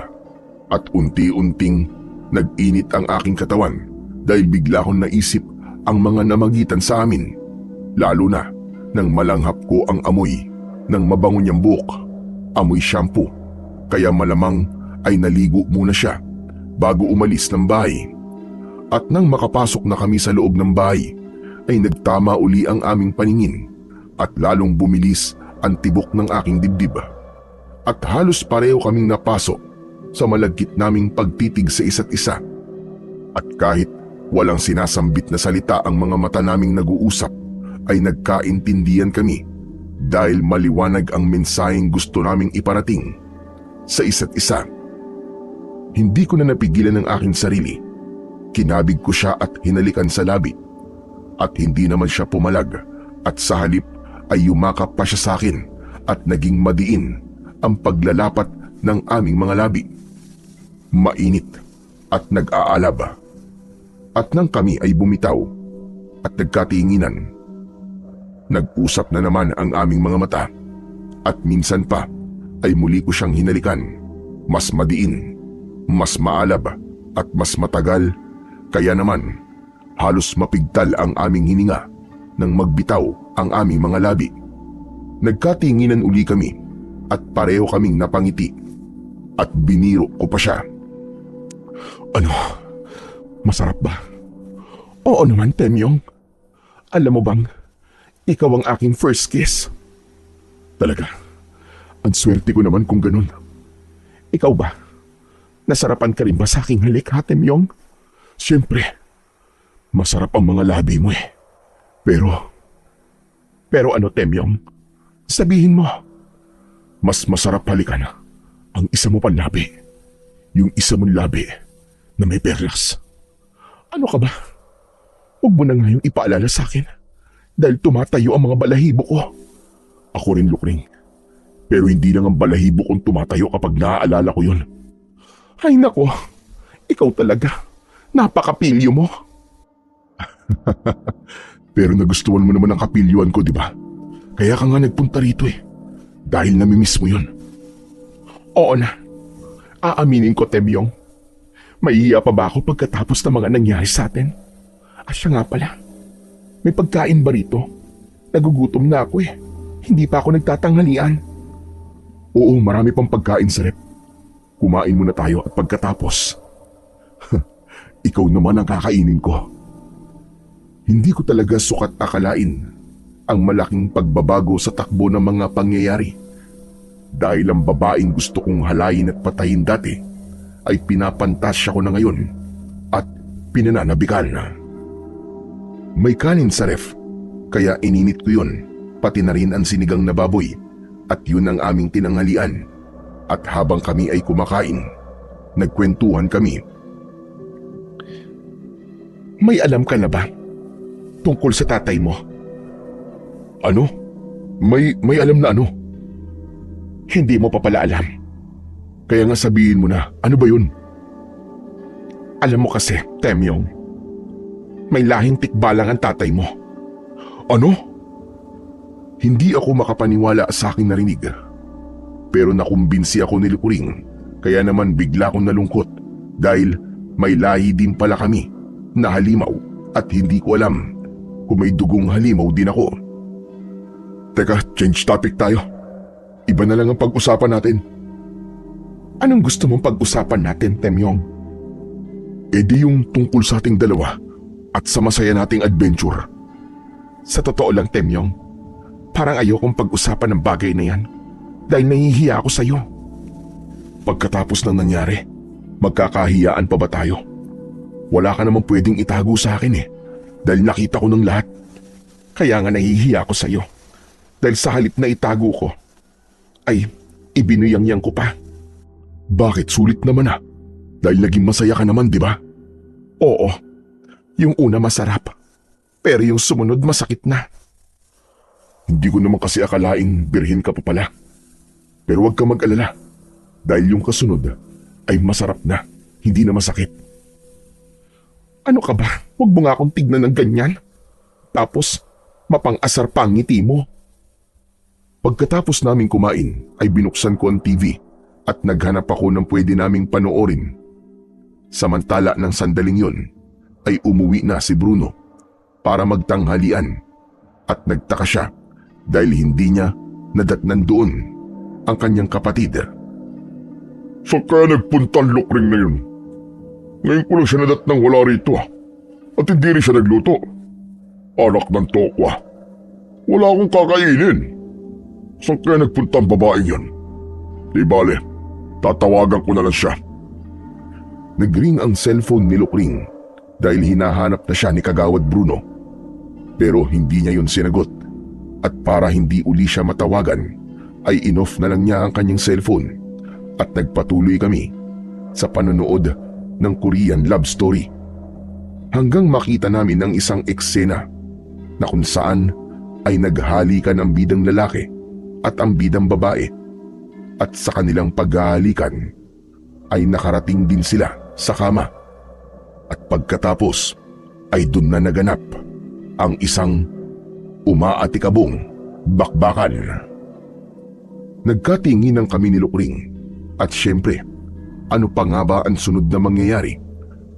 Speaker 1: at unti-unting nag-init ang aking katawan dahil bigla akong naisip ang mga namagitan sa amin, lalo na nang malanghap ko ang amoy ng mabango niyang buhok, amoy shampoo, kaya malamang ay naligo muna siya bago umalis ng bahay. At nang makapasok na kami sa loob ng bahay, ay nagtama uli ang aming paningin at lalong bumilis ang tibok ng aking dibdib. At halos pareho kaming napasok sa malagkit naming pagtitig sa isa't isa. At kahit walang sinasambit na salita ang mga mata naming nag-uusap, ay nagkaintindihan kami dahil maliwanag ang mensaheng gusto naming iparating sa isa't isa. Hindi ko na napigilan ang aking sarili. Kinabig ko siya at hinalikan sa labi. At hindi naman siya pumalag at sa halip ay yumakap pa siya sa akin at naging madiin ang paglalapat ng aming mga labi. Mainit at nag-aalab. At nang kami ay bumitaw at nagkatinginan, nag-usap na naman ang aming mga mata at minsan pa ay muli ko siyang hinalikan. Mas madiin, mas maalab at mas matagal, kaya naman halos mapigtal ang aming hininga nang magbitaw ang aming mga labi. Nagkatinginan uli kami at pareho kaming napangiti at biniro ko pa siya.
Speaker 3: Ano? Masarap ba? Oo naman, Temyong. Alam mo bang, ikaw ang aking first kiss.
Speaker 1: Talaga, ang swerte ko naman kung ganun.
Speaker 3: Ikaw ba? Nasarapan ka rin ba sa aking halik, ha, Temyong?
Speaker 1: Siyempre, masarap ang mga labi mo eh.
Speaker 3: Pero ano, Temyong? Sabihin mo.
Speaker 1: Mas masarap halikan ang isa mo pang labi
Speaker 3: Yung isa mong labi na may perlas. Ano ka ba? Huwag mo na ngayong ipaalala sa akin dahil tumatayo ang mga balahibo ko. Ako rin, Lukring. Pero hindi lang ang balahibo kong tumatayo kapag naaalala ko yun. Ay nako, ikaw talaga. Napakapilyo mo. Pero nagustuhan mo naman ang kapilyuan ko, di ba? Kaya ka nga nagpunta rito eh. Dahil namimiss mo yun. Oo na. Aaminin ko, Temyong. Maiiya pa ba ako pagkatapos ng mga nangyari sa atin? Siya nga pala. May pagkain ba rito? Nagugutom na ako eh. Hindi pa ako nagtatanghalian. Oo, marami pang pagkain sa rep. Kumain muna tayo at pagkatapos, ikaw naman ang kakainin ko. Hindi ko talaga sukat akalain ang malaking pagbabago sa takbo ng mga pangyayari. Dahil ang babaeng gusto kong halayin at patayin dati ay pinapantasya ko na ngayon at pinananabikan na. May kanin sa ref, kaya ininit ko yun, pati na rin ang sinigang na baboy at yun ang aming tinanghalian. At habang kami ay kumakain, nagkwentuhan kami. May alam ka na ba tungkol sa tatay mo? Ano? May alam na ano? Hindi mo pa pala alam. Kaya nga sabihin mo na, ano ba yun? Alam mo kasi, Temyong, may lahing tikbalang ang tatay mo. Ano? Hindi ako makapaniwala sa aking narinig. Pero nakumbinsi ako ni Lukring, kaya naman bigla akong nalungkot dahil may lahi din pala kami na halimaw at hindi ko alam kung may dugong halimaw din ako. Teka, change topic tayo. Iba na lang ang pag-usapan natin. Anong gusto mong pag-usapan natin, Temyong? E di yung tungkol sa ating dalawa at sa masaya nating adventure. Sa totoo lang, Temyong, parang ayokong pag-usapan ng bagay na yan. Dahil nahihiya ako sa'yo. Pagkatapos ng nangyari, magkakahiyaan pa ba tayo? Wala ka naman pwedeng itago sa akin eh. Dahil nakita ko ng lahat. Kaya nga nahihiya ako sa'yo. Dahil sa halip na itago ko, ay ibinuyang-yang ko pa. Bakit? Sulit naman ah. Dahil naging masaya ka naman, di ba? Oo. Yung una masarap. Pero yung sumunod masakit na. Hindi ko naman kasi akalaing birhin ka pa pala. Pero huwag ka mag-alala dahil yung kasunod ay masarap na, hindi na masakit. Ano ka ba? Huwag mo nga akong tignan ng ganyan. Tapos, mapang-asar pa ang ngiti mo. Pagkatapos naming kumain ay binuksan ko ang TV at naghanap ako ng pwede naming panoorin. Samantala ng sandaling yun ay umuwi na si Bruno para magtanghalian at nagtaka siya dahil hindi niya nadatnan doon ang kanyang kapatid.
Speaker 2: Saan kaya nagpunta ang Lukring na yun? Ngayon ko lang siya nadat nang wala rito at hindi rin siya nagluto. Anak ng tokwa. Wala akong kakainin. Saan kaya nagpunta ang babaeng yun? Di bale, tatawagan ko na lang siya.
Speaker 3: Nagring ang cellphone ni Lukring dahil hinahanap na siya ni Kagawad Bruno. Pero hindi niya yun sinagot at para hindi uli siya matawagan, ay in-off na lang niya ang kanyang cellphone at nagpatuloy kami sa panonood ng Korean love story. Hanggang makita namin ang isang eksena na kung saan ay naghalikan ang bidang lalaki at ang bidang babae at sa kanilang paghahalikan ay nakarating din sila sa kama at pagkatapos ay dun na naganap ang isang umaatikabong bakbakan. Nagkatinginan kami ni Lukring at syempre, ano pa nga ba ang sunod na mangyayari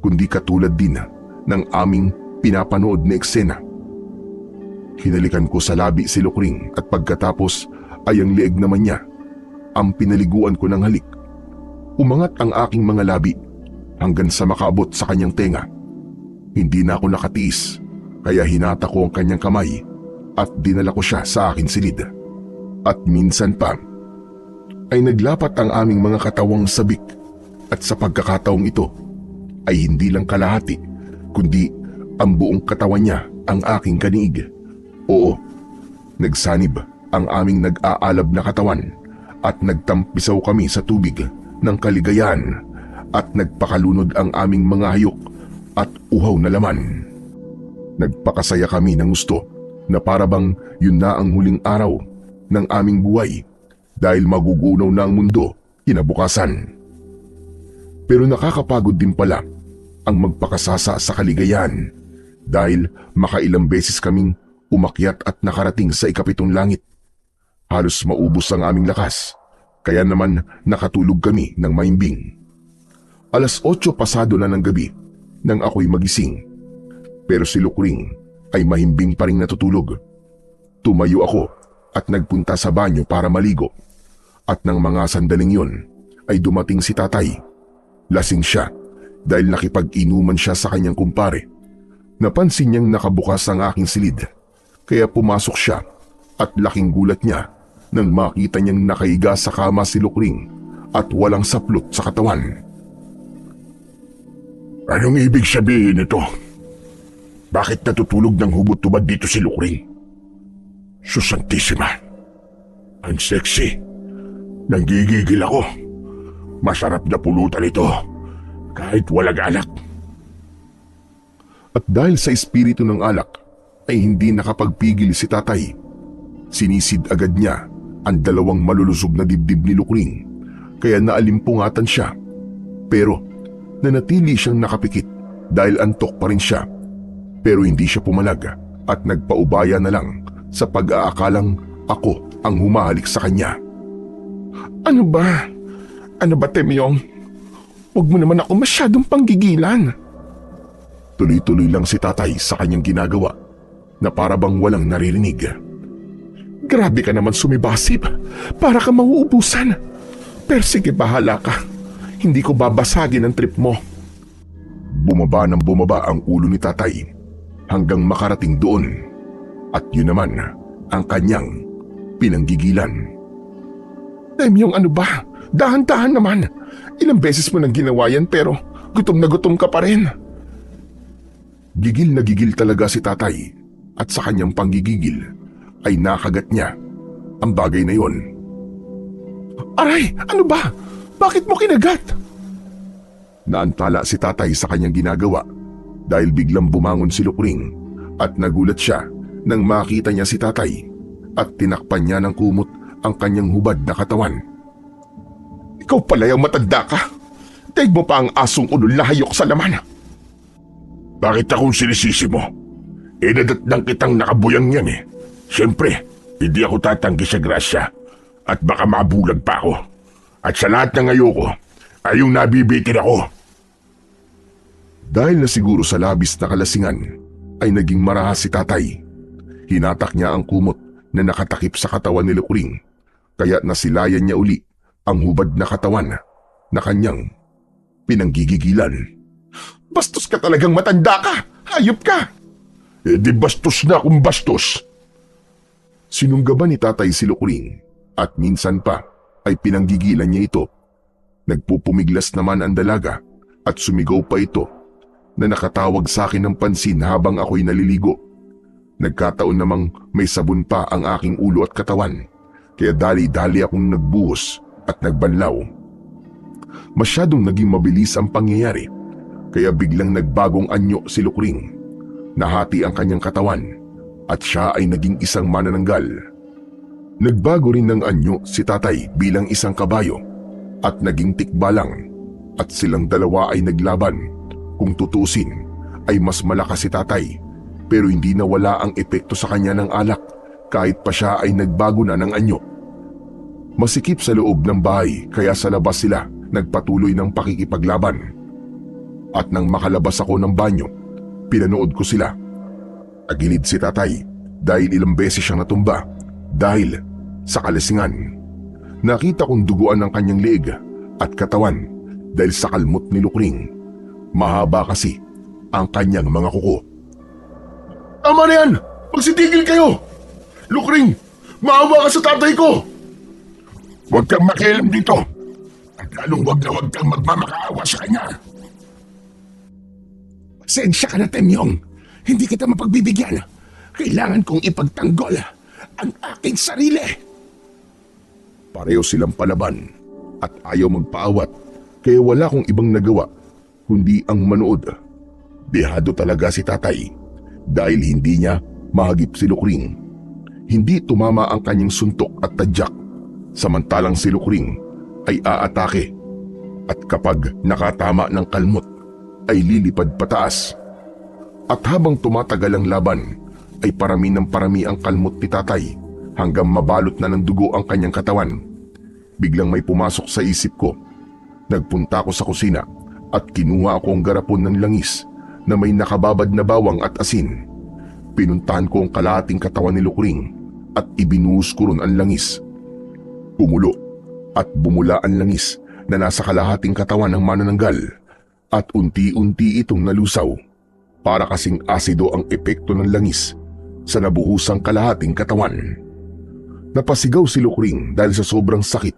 Speaker 3: kundi katulad din ng aming pinapanood na eksena. Hinalikan ko sa labi si Lukring at pagkatapos ay ang leeg naman niya ang pinaliguan ko ng halik. Umangat ang aking mga labi hanggang sa makaabot sa kanyang tenga. Hindi na ako nakatiis kaya hinata ko ang kanyang kamay at dinala ko siya sa akin silid. At minsan pa ay naglapat ang aming mga katawang sabik at sa pagkakataong ito ay hindi lang kalahati kundi ang buong katawan niya ang aking kaniig. Oo, nagsanib ang aming nag-aalab na katawan at nagtampisaw kami sa tubig ng kaligayahan
Speaker 1: at nagpakalunod ang aming mga hayok at uhaw na laman. Nagpakasaya kami ng gusto na parabang yun na ang huling araw ng aming buhay dahil magugunaw na ang mundo kinabukasan. Pero nakakapagod din pala ang magpakasasa sa kaligayahan dahil makailang beses kaming umakyat at nakarating sa ikapitong langit. Halos maubos ang aming lakas, kaya naman nakatulog kami ng maimbing. 8:00 pasado na ng gabi nang ako'y magising, pero si Lukring ay mahimbing pa rin natutulog. Tumayo ako at nagpunta sa banyo para maligo, at nang mga sandaling yon ay dumating si tatay. Lasing siya dahil nakipag-inuman siya sa kanyang kumpare. Napansin niyang nakabukas ang aking silid, kaya pumasok siya at laking gulat niya nang makita niyang nakaiga sa kama si Lukring at walang saplot sa katawan.
Speaker 2: Anong ibig sabihin nito? Bakit natutulog ng hubot-tubad dito si Lukring? Susantissima. Ang sexy. Nanggigigil ako. Masarap na pulutan ito. Kahit walang alak.
Speaker 1: At dahil sa espiritu ng alak ay hindi nakapagpigil si tatay. Sinisid agad niya ang dalawang malulusog na dibdib ni Lukring, kaya naalimpungatan siya. Pero nanatili siyang nakapikit dahil antok pa rin siya. Pero hindi siya pumalag at nagpaubaya na lang sa pag-aakalang ako ang humahalik sa kanya.
Speaker 3: Ano ba? Ano ba, Temyong? Huwag mo naman ako masyadong panggigilan.
Speaker 1: Tuloy-tuloy lang si tatay sa kanyang ginagawa na parabang walang naririnig.
Speaker 3: Grabe ka naman sumibasib. Para ka mauubusan. Pero sige, bahala ka. Hindi ko babasagin ang trip mo.
Speaker 1: Bumaba ng bumaba ang ulo ni tatay hanggang makarating doon. At yun naman ang kanyang pinanggigilan.
Speaker 3: Temyong, ano ba? Dahan-dahan naman. Ilang beses mo nang ginawa yan pero gutom na gutom ka pa rin.
Speaker 1: Gigil na gigil talaga si tatay at sa kanyang panggigigil ay nakagat niya ang bagay na yon.
Speaker 3: Aray, ano ba? Bakit mo kinagat?
Speaker 1: Naantala si tatay sa kanyang ginagawa dahil biglang bumangon si Lukring at nagulat siya nang makita niya si tatay at tinakpan niya ng kumot ang kanyang hubad na katawan.
Speaker 3: Ikaw pala yung matanda ka. Daig mo pa ang asong ulol na hayok sa laman.
Speaker 2: Bakit akong sinisisi mo? Nadatnang kitang nakabuyang yan eh. Siyempre, hindi ako tatanggi sa grasya at baka mabulag pa ako. At sa lahat ng ayoko, ay yung nabibitin ako.
Speaker 1: Dahil na siguro sa labis na kalasingan, ay naging marahas si tatay. Hinatak niya ang kumot na nakatakip sa katawan ni Lukring, kaya nasilayan niya uli ang hubad na katawan na kanyang pinanggigigilan.
Speaker 3: Bastos ka talagang matanda ka! Hayop ka!
Speaker 2: Di bastos na akong bastos.
Speaker 1: Sinunggaban ni tatay si Lukring at minsan pa ay pinanggigilan niya ito. Nagpupumiglas naman ang dalaga at sumigaw pa ito na nakatawag sa akin ng pansin habang ako'y naliligo. Nagkataon namang may sabon pa ang aking ulo at katawan, kaya dali-dali akong nagbuhos at nagbanlaw. Masyadong naging mabilis ang pangyayari, kaya biglang nagbagong anyo si Lukring. Nahati ang kanyang katawan at siya ay naging isang manananggal. Nagbago rin ng anyo si tatay bilang isang kabayo at naging tikbalang, at silang dalawa ay naglaban. Kung tutusin ay mas malakas si tatay, pero hindi nawala ang epekto sa kanya ng alak kahit pa siya ay nagbago na ng anyo. Masikip sa loob ng bahay kaya sa labas sila nagpatuloy ng pakikipaglaban. At nang makalabas ako ng banyo, pinanood ko sila. Agilid si tatay dahil ilang beses siyang natumba dahil sa kalasingan. Nakita kong duguan ang kanyang leeg at katawan dahil sa kalmot ni Lukring. Mahaba kasi ang kanyang mga kuko.
Speaker 2: Tama na yan! Magsitigil kayo! Lukring, maawa ka sa tatay ko! Huwag kang makialam dito! At lalong huwag kang magmamakaawa sa kanya!
Speaker 3: Pasensya ka na, Temyong. Hindi kita mapagbibigyan. Kailangan kong ipagtanggol ang aking sarili.
Speaker 1: Pareho silang palaban at ayaw magpaawat Kaya wala akong ibang nagawa kundi ang manood. Dehado talaga si tatay dahil hindi niya mahagip si Lukring. Hindi tumama ang kanyang suntok at tadyak, samantalang si Lukring ay aatake. At kapag nakatama ng kalmot ay lilipad pataas. At habang tumatagal ang laban ay parami ng parami ang kalmot ni tatay hanggang mabalot na ng dugo ang kanyang katawan. Biglang may pumasok sa isip ko. Nagpunta ako sa kusina at kinuha ako ang garapon ng langis na may nakababad na bawang at asin. Pinuntahan ko ang kalahating katawan ni Lukring at ibinuhos ko ron ang langis. Pumulo at bumula ang langis na nasa kalahating katawan ng manananggal at unti-unti itong nalusaw. Para kasing asido ang epekto ng langis sa nabuhusang kalahating katawan. Napasigaw si Lukring dahil sa sobrang sakit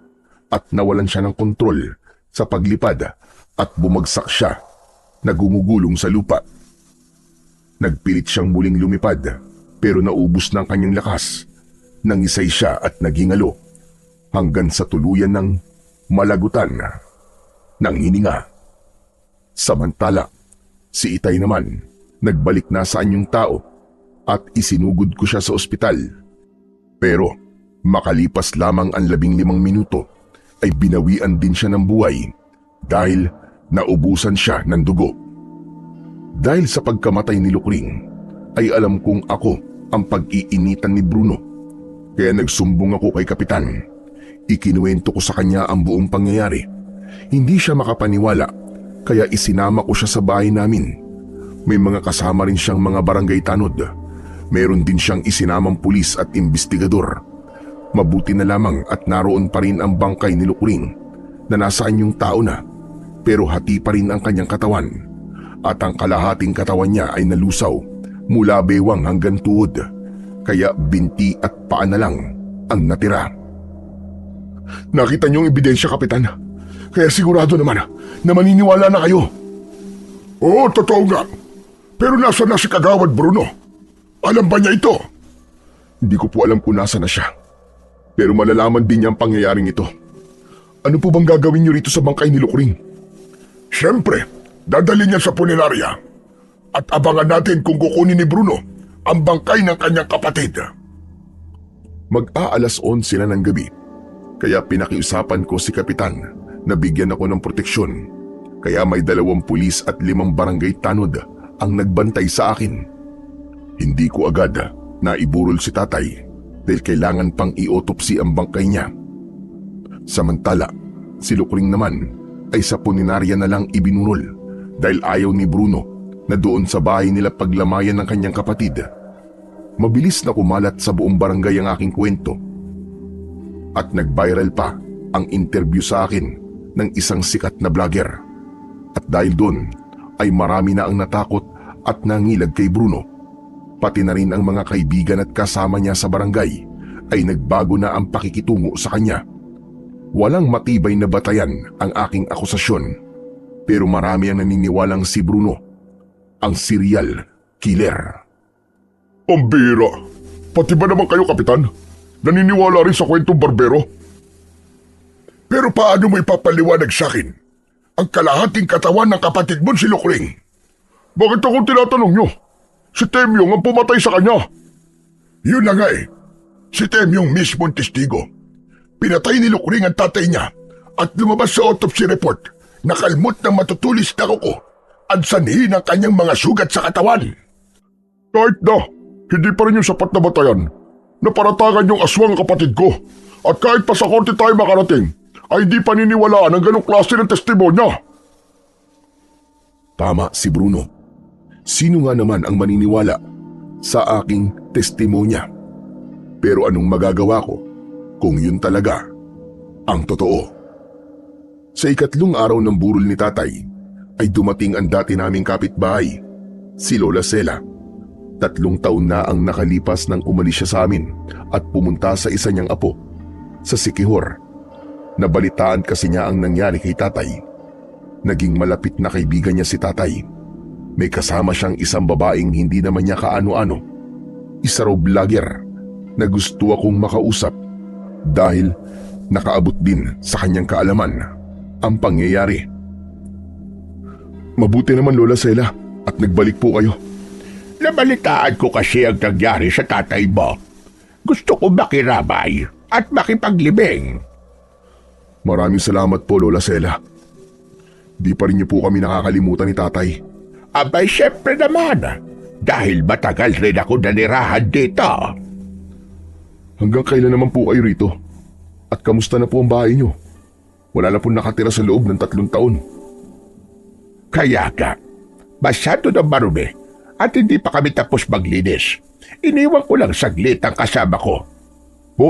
Speaker 1: at nawalan siya ng kontrol sa paglipad at bumagsak siya na gumugulong sa lupa. Nagpilit siyang muling lumipad pero naubos ng kanyang lakas. Nangisay siya at nagingalo hanggang sa tuluyan ng malagutan ng hininga. Samantala, si Itay naman nagbalik na sa anyong tao at isinugod ko siya sa ospital. Pero makalipas lamang ang 15 minuto ay binawian din siya ng buhay dahil naubusan siya ng dugo. Dahil sa pagkamatay ni Lukring ay alam kong ako ang pag-iinitan ni Bruno. Kaya nagsumbong ako kay Kapitan. Ikinuwento ko sa kanya ang buong pangyayari. Hindi siya makapaniwala kaya isinama ko siya sa bahay namin. May mga kasama rin siyang mga barangay tanod. Meron din siyang isinamang pulis at investigador. Mabuti na lamang at naroon pa rin ang bangkay ni Lukring na nasa anyong tao na pero hati pa rin ang kanyang katawan at ang kalahating katawan niya ay nalusaw mula bewang hanggang tuhod kaya binti at paa na lang ang natira.
Speaker 2: Nakita niyo ang ebidensya, Kapitan. Kaya sigurado naman na maniniwala na kayo. Oo, totoo nga. Pero nasa na si Kagawad Bruno? Alam ba niya ito?
Speaker 1: Hindi ko po alam kung nasa na siya. Pero malalaman din niya ang pangyayaring ito. Ano po bang gagawin niyo rito sa bangkay ni Lukring?
Speaker 2: Siyempre, dadalhin niya sa punerarya. At abangan natin kung kukunin ni Bruno ang bangkay ng kanyang kapatid.
Speaker 1: Mag-aalas 11 na ng gabi. Kaya pinakiusapan ko si Kapitan na bigyan ako ng proteksyon. Kaya may 2 pulis at 5 barangay tanod ang nagbantay sa akin. Hindi ko agad na iburol si tatay dahil kailangan pang i-autopsy ang bangkay niya. Samantala, si Lukring naman ay sa puninarya na lang ibinurol dahil ayaw ni Bruno na doon sa bahay nila paglamayan ng kanyang kapatid. Mabilis na kumalat sa buong barangay ang aking kwento. At nag-viral pa ang interview sa akin ng isang sikat na vlogger. At dahil doon ay marami na ang natakot at nangilag kay Bruno. Pati na rin ang mga kaibigan at kasama niya sa barangay ay nagbago na ang pakikitungo sa kanya. Walang matibay na batayan ang aking akusasyon. Pero marami ang naniniwalang si Bruno ang serial killer.
Speaker 2: Ang bira. Pati ba naman kayo, Kapitan? Naniniwala rin sa kwentong barbero? Pero paano mo ipapaliwanag sa akin ang kalahating katawan ng kapatid mo si Lukring? Bakit ako tinatanong nyo? Si Temyong ang pumatay sa kanya. Yun na nga eh. Si Temyong mismong testigo. Pinatay ni Lukring ang tatay niya at lumabas sa autopsy report na kalmot ng matutulis na kuko at sanhi ng kanyang mga sugat sa katawan. Kahit na, hindi pa rin yung sapat na batayan na paratagan yung aswang kapatid ko. At kahit pa sa korte tayo makarating, ay hindi paniniwalaan ang ganong klase ng testimonya.
Speaker 1: Tama si Bruno. Sino nga naman ang maniniwala sa aking testimonya? Pero anong magagawa ko kung yun talaga ang totoo? Sa 3 araw ng burol ni tatay ay dumating ang dati naming kapitbahay, si Lola Sela. 3 taon na ang nakalipas nang umalis siya sa amin at pumunta sa isa niyang apo, sa Siquijor. Nabalitaan kasi niya ang nangyari kay tatay. Naging malapit na kaibigan niya si tatay. May kasama siyang isang babaeng hindi naman niya kaano-ano. Isa raw vlogger na gusto akong makausap dahil nakaabot din sa kanyang kaalaman ang pangyayari.
Speaker 2: Mabuti naman Lola Sela at nagbalik po kayo.
Speaker 3: Nabalitaan ko kasi ang nangyari sa tatay mo. Gusto ko makiramay at makipaglibing.
Speaker 2: Maraming salamat po Lola Sela. Di pa rin niyo po kami nakakalimutan ni tatay.
Speaker 3: Abay, syempre naman. Dahil matagal rin ako nanirahan dito.
Speaker 2: Hanggang kailan naman po kayo rito? At kamusta na po ang bahay niyo? Wala na po nakatira sa loob ng 3 taon.
Speaker 3: Kaya ka, masyado na marumi at hindi pa kami tapos maglinis. Iniwan ko lang saglit ang kasama ko.
Speaker 2: Po,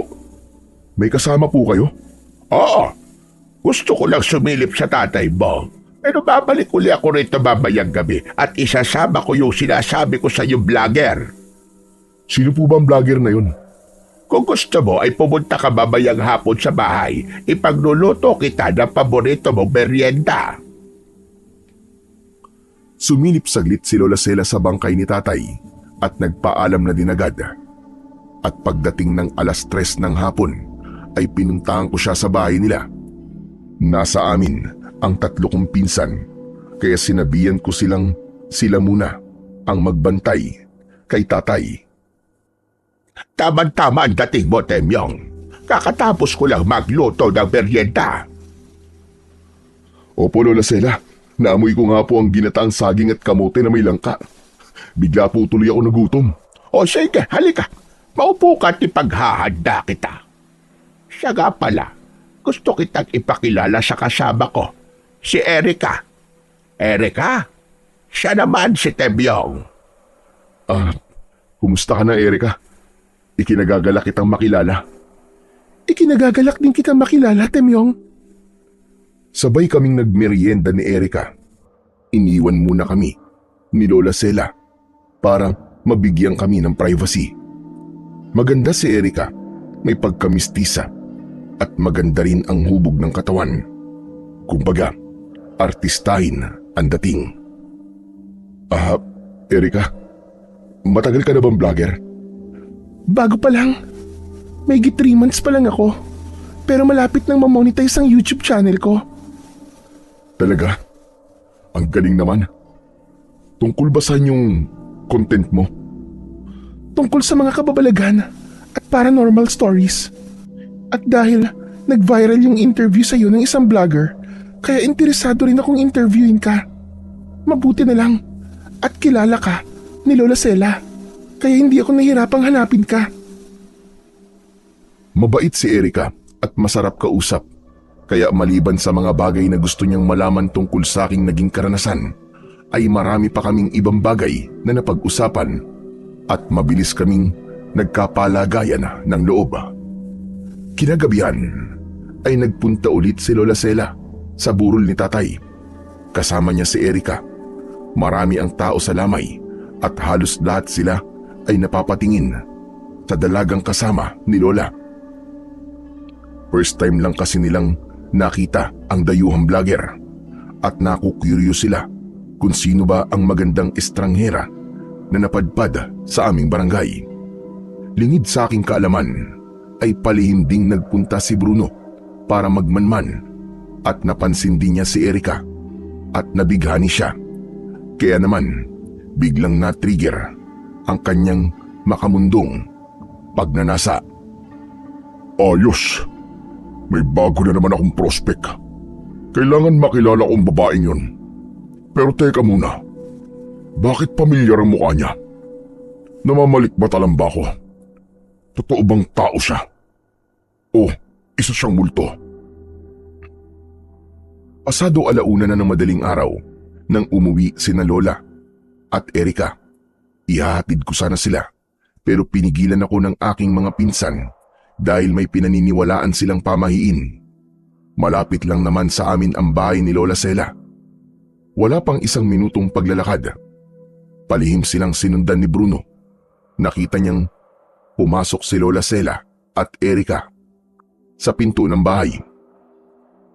Speaker 2: may kasama po kayo?
Speaker 3: Oo, gusto ko lang sumilip sa tatay mo. Pero babalik uli ako rito mamayang gabi at isasama ko yung sinasabi ko sa yung vlogger.
Speaker 2: Sino po ba ang vlogger na yun?
Speaker 3: Kung gusto mo ay pumunta ka mamayang hapon sa bahay, ipagluluto kita ng paborito mong merienda.
Speaker 2: Sumilip saglit si Lola Sela sa bangkay ni tatay at nagpaalam na din agad. At pagdating ng 3:00 ng hapon ay pinuntahan ko siya sa bahay nila. Nasa amin ang 3 kong pinsan kaya sinabihan ko sila muna ang magbantay kay tatay.
Speaker 3: Tama-tama ang dating mo, Temyong. Kakatapos ko lang magluto ng merienda.
Speaker 2: Opo Lola Sela, naamoy ko nga po ang ginataang saging at kamote na may langka. Bigla po tuloy ako nagutom.
Speaker 3: O sige, halika. Maupo ka at ipaghahanda kita. Siya nga pala, gusto kitang ipakilala sa kasama ko, si Erika. Erika? Siya naman si Temyong.
Speaker 2: Kumusta ka na Erika? Ikinagagalak kitang makilala.
Speaker 3: Ikinagagalak din kitang makilala, Temyong.
Speaker 2: Sabay kaming nagmerienda ni Erika. Iniwan muna kami ni Lola Sela para mabigyan kami ng privacy. Maganda si Erika, may pagkamistisa at maganda rin ang hubog ng katawan. Kumbaga, artistahin ang dating. Erika, matagal ka na bang vlogger?
Speaker 3: Bago pa lang. May 3 months pa lang ako. Pero malapit nang mamonetize ang YouTube channel ko.
Speaker 2: Talaga? Ang galing naman. Tungkol ba sa yung content mo?
Speaker 3: Tungkol sa mga kababalagan at paranormal stories. At dahil nag-viral yung interview sa'yo ng isang vlogger, kaya interesado rin akong interviewin ka. Mabuti na lang at kilala ka ni Lola Sela, kaya hindi ako nahirapang hanapin ka.
Speaker 2: Mabait si Erika at masarap kausap, kaya maliban sa mga bagay na gusto niyang malaman tungkol sa aking naging karanasan, ay marami pa kaming ibang bagay na napag-usapan at mabilis kaming nagkapalagayan ng loob. Kinagabihan ay nagpunta ulit si Lola Sela sa burol ni tatay. Kasama niya si Erika. Marami ang tao sa lamay at halos lahat sila ay napapatingin sa dalagang kasama ni Lola. First time lang kasi nilang nakita ang dayuhang vlogger at nakukuryo sila kung sino ba ang magandang estranghera na napadpad sa aming barangay. Lingid sa aking kaalaman ay palihim ding nagpunta si Bruno para magmanman at napansin din niya si Erika at nabighani siya. Kaya naman biglang na-trigger ang kanyang makamundong pagnanasa. Ayos! May bago na naman akong prospect. Kailangan makilala kong babaeng yun. Pero teka muna, bakit pamilyar ang mukha niya? Namamalikbataan ba ako? Totoo bang tao siya? O isa siyang multo? Pasado 1:00 na ng madaling araw nang umuwi sina Lola at Erika. Ihahatid ko sana sila pero pinigilan ako ng aking mga pinsan dahil may pinaniniwalaan silang pamahiin. Malapit lang naman sa amin ang bahay ni Lola Sela. Wala pang 1 minutong paglalakad. Palihim silang sinundan ni Bruno. Nakita niyang pumasok si Lola Sela at Erika sa pinto ng bahay.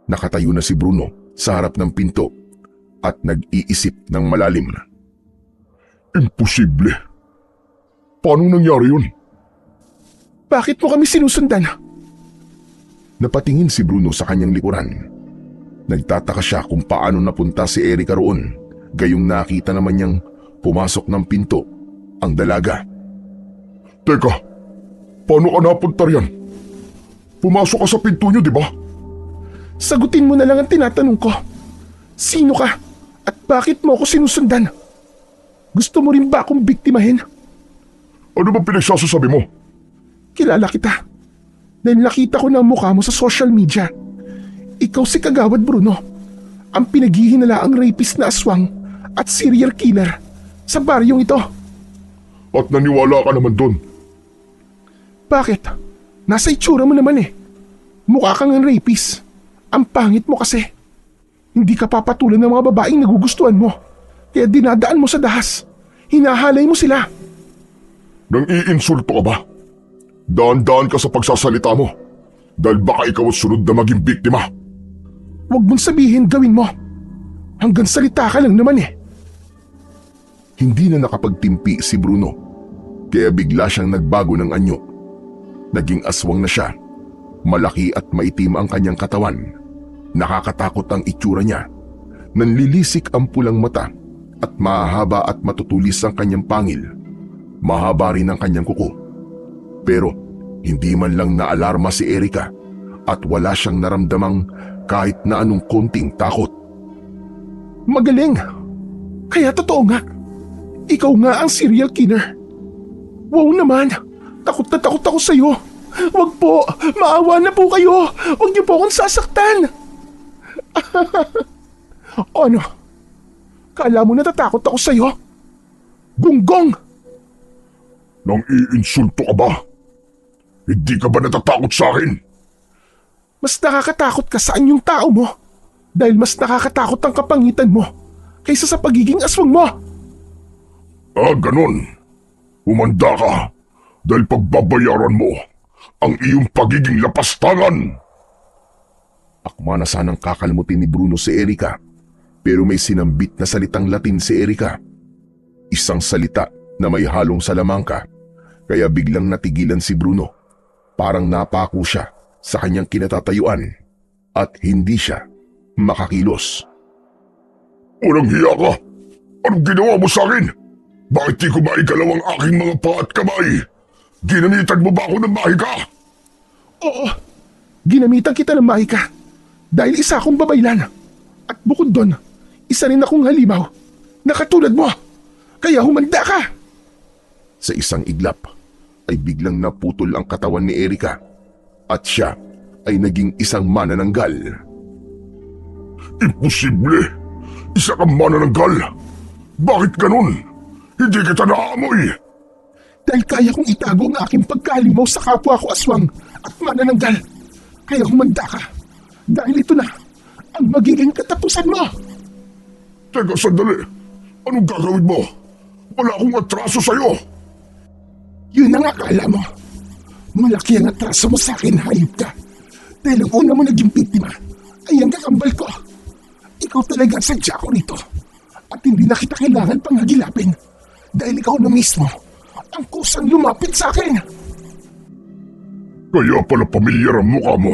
Speaker 2: Nakatayo na si Bruno sa harap ng pinto at nag-iisip ng malalim. Imposible. Paano nangyari yun?
Speaker 3: Bakit mo kami sinusundan?
Speaker 2: Napatingin si Bruno sa kanyang likuran. Nagtataka siya kung paano napunta si Erika roon
Speaker 1: Gayong nakita naman niyang pumasok ng pinto ang dalaga.
Speaker 2: Teka, paano ka napunta riyan? Pumasok ka sa pinto niyo, di ba?
Speaker 3: Sagutin mo na lang ang tinatanong ko. Sino ka? At bakit mo ako sinusundan? Gusto mo rin ba akong biktimahin?
Speaker 2: Ano ba pinagsasasabi mo?
Speaker 3: Kilala kita. Dahil nakita ko na ang mukha mo sa social media. Ikaw si Kagawad Bruno. Ang pinaghihinalaang rapist na aswang at serial killer sa baryong ito.
Speaker 2: At naniwala ka naman doon.
Speaker 3: Bakit? Nasa itsura mo naman eh. Mukha kang ang rapist. Ang pangit mo kasi. Hindi ka papatulan ng mga babaeng nagugustuhan mo. Kaya dinadaan mo sa dahas. Hinahalay mo sila.
Speaker 2: Nang iinsulto ka ba? Daan-daan ka sa pagsasalita mo. Dahil baka ikaw ang sunod na maging biktima.
Speaker 3: Huwag mong sabihin gawin mo. Hanggang salita ka lang naman eh.
Speaker 1: Hindi na nakapagtimpi si Bruno, kaya bigla siyang nagbago ng anyo. Naging aswang na siya. Malaki at maitim ang kanyang katawan. Nakakatakot ang itsura niya. Nanlilisik ang pulang mata at mahahaba at matutulis ang kanyang pangil. Mahaba rin ang kanyang kuko. Pero hindi man lang naalarma si Erica at wala siyang naramdamang kahit na anong konting takot.
Speaker 3: Magaling. Kaya totoo nga. Ikaw nga ang serial killer. Wow naman. Takot na takot ako sa'yo. Wag po. Maawa na po kayo. Wag niyo po akong sasaktan. O ano? Kala mo natatakot ako sa'yo? Gunggong!
Speaker 2: Nang iinsulto ka ba? Hindi ka ba natatakot sa akin?
Speaker 3: Mas nakakatakot ka sa anyong tao mo. Dahil mas nakakatakot ang kapangitan mo kaysa sa pagiging aswang mo.
Speaker 2: Ah, ganun. Umanda ka dahil pagbabayaran mo ang iyong pagiging lapastangan.
Speaker 1: Akma na sanang kakalimutin ni Bruno si Erica, pero may sinambit na salitang Latin si Erica. Isang salita na may halong salamangka, kaya biglang natigilan si Bruno. Parang napako siya sa kanyang kinatatayuan at hindi siya makakilos.
Speaker 2: Walang hiya ka! Anong ginawa mo sa akin? Bakit di ko maigalaw ang aking mga paa at kamay? Ginamitan mo ba ako ng mahika?
Speaker 3: Oo, ginamitan kita ng mahika dahil isa akong babaylan. At bukod doon, isa rin akong halimaw na katulad mo. Kaya humanda ka.
Speaker 1: Sa isang iglap ay biglang naputol ang katawan ni Erica at siya ay naging isang manananggal.
Speaker 2: Imposible! Isa kang manananggal! Bakit ganun? Hindi kita naamoy!
Speaker 3: Dahil kaya kong itago ang aking pagkalimaw sa kapwa ko aswang at manananggal. Kaya humanda ka. Dahil ito na ang magiging katapusan mo.
Speaker 2: Teka, sandali. Anong gagawin mo? Wala akong atraso sa'yo.
Speaker 3: Yun ang akala mo. Malaki ang atraso mo sa akin, hayop ka. Dahil ang una mo naging biktima ay ang kakambal ko. Ikaw talaga ang sadya ko rito. At hindi na kita kailangan pang hagilapin. Dahil ikaw na mismo ang kusang lumapit sa akin.
Speaker 2: Kaya pala pamilyar ang mukha mo.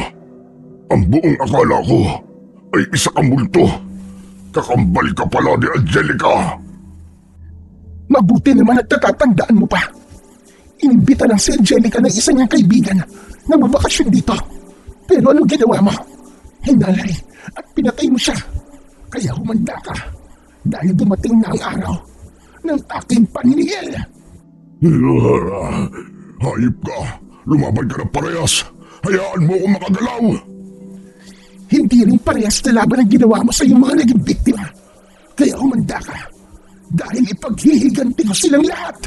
Speaker 2: Ang buong akala ko ay isa kang multo. Kakambal ka pala ni Angelica.
Speaker 3: Mabuti naman at natatandaan mo pa. Inimbita ng si Angelica ng isa niyang kaibigan na mabakasyon dito. Pero anong ginawa mo? Hinalay at pinatay mo siya. Kaya humanda ka dahil dumating na ang araw ng aking paninigil.
Speaker 2: Hayop ka. Lumaban ka ng parehas. Hayaan mo akong makagalaw.
Speaker 3: Hindi rin parehas na laban ang ginawa mo sa iyong mga naging biktima. Kaya humanda ka dahil ipaghihiganti ko silang lahat.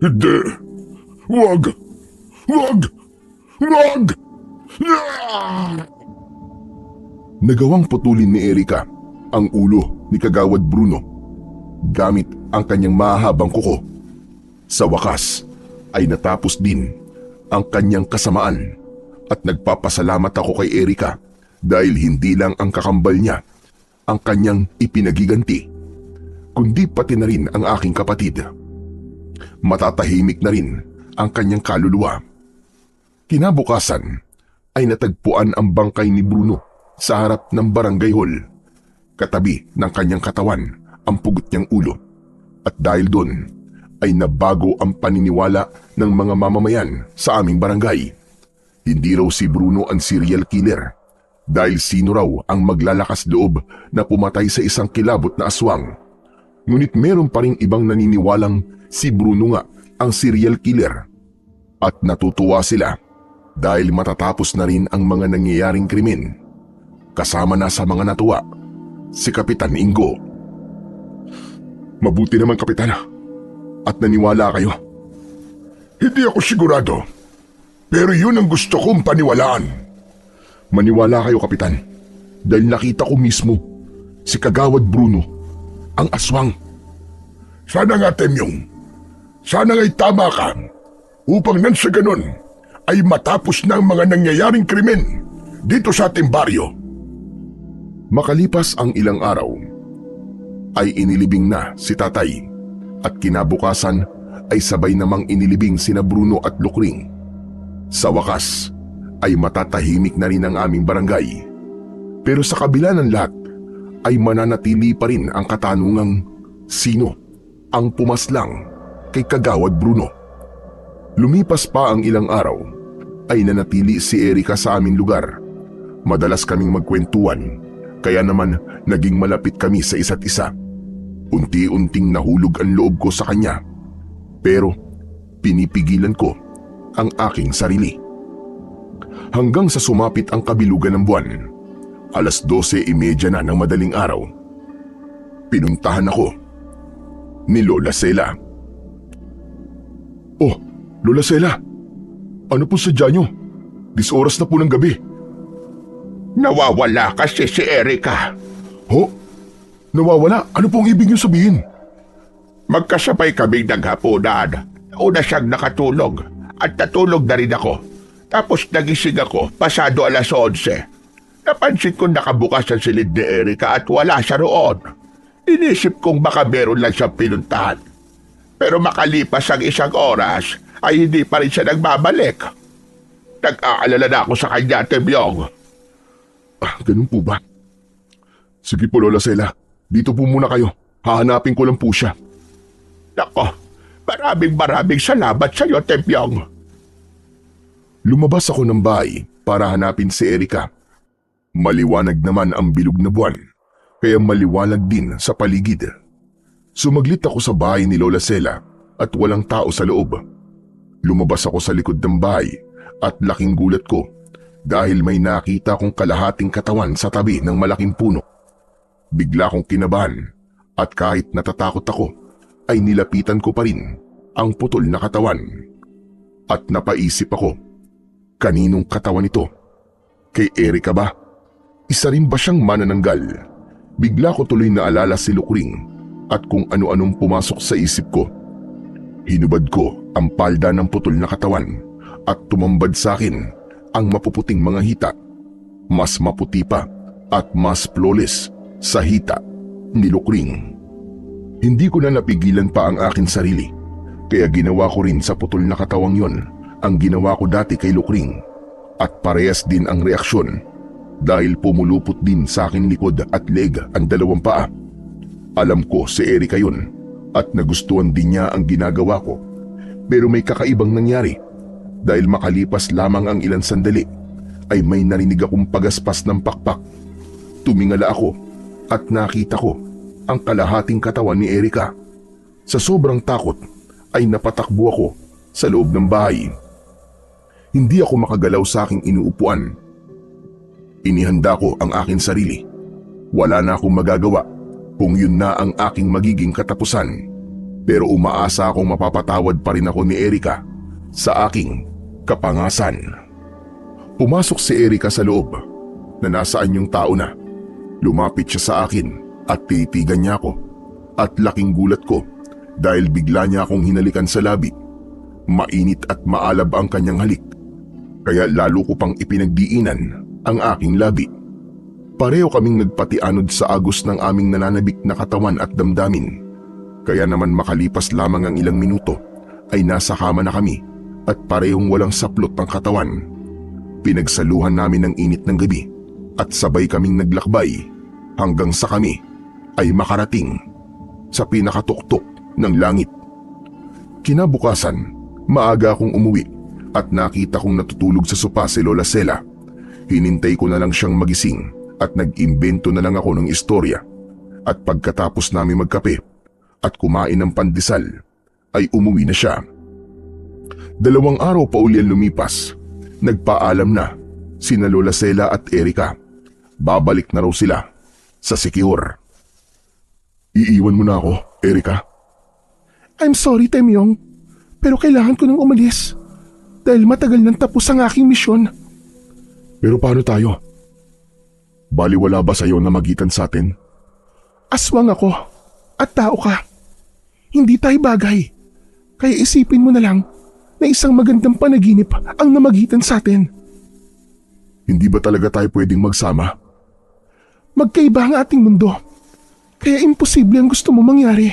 Speaker 2: Hindi. Wag. Wag. Wag. Ah!
Speaker 1: Nagawang putulin ni Erica ang ulo ni Kagawad Bruno gamit ang kanyang mahahabang kuko. Sa wakas ay natapos din ang kanyang kasamaan at nagpapasalamat ako kay Erica dahil hindi lang ang kakambal niya ang kanyang ipinagiganti, kundi pati na rin ang aking kapatid. Matatahimik na rin ang kanyang kaluluwa. Kinabukasan ay natagpuan ang bangkay ni Bruno sa harap ng barangay hall. Katabi ng kanyang katawan ang pugot niyang ulo. At dahil doon ay nabago ang paniniwala ng mga mamamayan sa aming barangay. Hindi raw si Bruno ang serial killer dahil sino raw ang maglalakas loob na pumatay sa isang kilabot na aswang. Ngunit meron pa ring ibang naniniwalang si Bruno nga ang serial killer. At natutuwa sila dahil matatapos na rin ang mga nangyayaring krimen. Kasama na sa mga natuwa si Kapitan Ingo.
Speaker 2: Mabuti naman, Kapitan. At naniwala kayo.
Speaker 1: Hindi ako sigurado, pero yun ang gusto kong paniwalaan.
Speaker 2: Maniwala kayo, Kapitan. Dahil nakita ko mismo si Kagawad Bruno, ang aswang.
Speaker 1: Sana nga, Temyong. Sana nga'y tama ka upang nang sa ganun ay matapos na ang mga nangyayaring krimen dito sa ating baryo. Makalipas ang ilang araw, ay inilibing na si Tatay at kinabukasan ay sabay namang inilibing sina Bruno at Lukring. Sa wakas ay matatahimik na rin ang aming barangay. Pero sa kabila ng lahat ay mananatili pa rin ang katanungang sino ang pumaslang kay Kagawad Bruno. Lumipas pa ang ilang araw ay nanatili si Erika sa aming lugar. Madalas kaming magkwentuhan kaya naman naging malapit kami sa isa't isa. Unti-unting nahulog ang loob ko sa kanya pero pinipigilan ko ang aking sarili. Hanggang sa sumapit ang kabilugan ng buwan, 12:30 na ng madaling araw. Pinuntahan ako ni Lola Sela.
Speaker 2: Oh, Lola Sela, ano po sadya nyo? 10 oras na po ng gabi.
Speaker 3: Nawawala kasi si Erika.
Speaker 2: Ho? Nawawala? Ano pong ibig nyo sabihin?
Speaker 3: Magkasabay kaming naghapunan. Una siyang nakatulog at natulog na rin ako. Tapos nagising ako pasado 11:00. Napansin kong nakabukas ang silid ni Erika at wala siya roon. Inisip kong baka meron lang siyang pinuntahan. Pero makalipas ang 1 oras ay hindi pa rin siya nagbabalik. Nag-aalala na ako sa kanya, Temyong.
Speaker 2: Ganun po ba? Sige po, Lola Sela. Dito po muna kayo. Hahanapin ko lang po siya.
Speaker 3: Nako, maraming salamat sa iyo, Temyong.
Speaker 1: Lumabas ako ng bahay para hanapin si Erika. Maliwanag naman ang bilog na buwan, kaya maliwanag din sa paligid. Sumaglit ako sa bahay ni Lola Sela at walang tao sa loob. Lumabas ako sa likod ng bahay at laking gulat ko dahil may nakita kong kalahating katawan sa tabi ng malaking puno. Bigla kong kinabahan at kahit natatakot ako ay nilapitan ko pa rin ang putol na katawan. At napaisip ako, kaninong katawan ito? Kay Erika ba? Isa rin ba siyang manananggal? Bigla ko tuloy naalala si Lukring at kung ano-anong pumasok sa isip ko. Hinubad ko ang palda ng putol na katawan at tumambad sa akin ang mapuputing mga hita. Mas maputi pa at mas flawless sa hita ni Lukring. Hindi ko na napigilan pa ang aking sarili, kaya ginawa ko rin sa putol na katawang yon ang ginawa ko dati kay Lukring. At parehas din ang reaksyon dahil pumulupot din sa aking likod at leg ang 2 paa. Alam ko si Erika yun at nagustuhan din niya ang ginagawa ko. Pero may kakaibang nangyari dahil makalipas lamang ang ilang sandali ay may narinig akong pagaspas ng pakpak. Tumingala ako at nakita ko ang kalahating katawan ni Erika. Sa sobrang takot ay napatakbo ako sa loob ng bahay. Hindi ako makagalaw sa aking inuupuan. Inihanda ko ang aking sarili. Wala na akong magagawa kung yun na ang aking magiging katapusan. Pero umaasa akong mapapatawad pa rin ako ni Erika sa aking kapangasan. Pumasok si Erika sa loob na nasaan yung tao na. Lumapit siya sa akin at titigan niya ako. At laking gulat ko dahil bigla niya akong hinalikan sa labi. Mainit at maalab ang kanyang halik. Kaya lalo ko pang ipinagdiinan ang aking labi. Pareho kaming nagpatianod sa agos ng aming nananabik na katawan at damdamin. Kaya naman makalipas lamang ang ilang minuto ay nasa kama na kami at parehong walang saplot ng katawan. Pinagsaluhan namin ang init ng gabi at sabay kaming naglakbay hanggang sa kami ay makarating sa pinakatuktok ng langit. Kinabukasan, maaga akong umuwi at nakita kong natutulog sa sopa si Lola Sela. Hinintay ko na lang siyang magising at nag-imbento na lang ako ng istorya. At pagkatapos namin magkape at kumain ng pandesal, ay umuwi na siya. 2 araw pa uli ang lumipas. Nagpaalam na sina Lola Sela at Erika. Babalik na raw sila sa Siquijor.
Speaker 2: Iiwan mo na ako, Erika?
Speaker 3: I'm sorry, Temyong, pero kailangan ko nang umalis dahil matagal nang tapos ang aking misyon.
Speaker 2: Pero paano tayo? Baliwala ba sa'yo na magitan sa atin?
Speaker 3: Aswang ako at tao ka. Hindi tayo bagay. Kaya isipin mo na lang na isang magandang panaginip ang namagitan sa atin.
Speaker 2: Hindi ba talaga tayo pwedeng magsama?
Speaker 3: Magkaiba ang ating mundo. Kaya imposible ang gusto mo mangyari.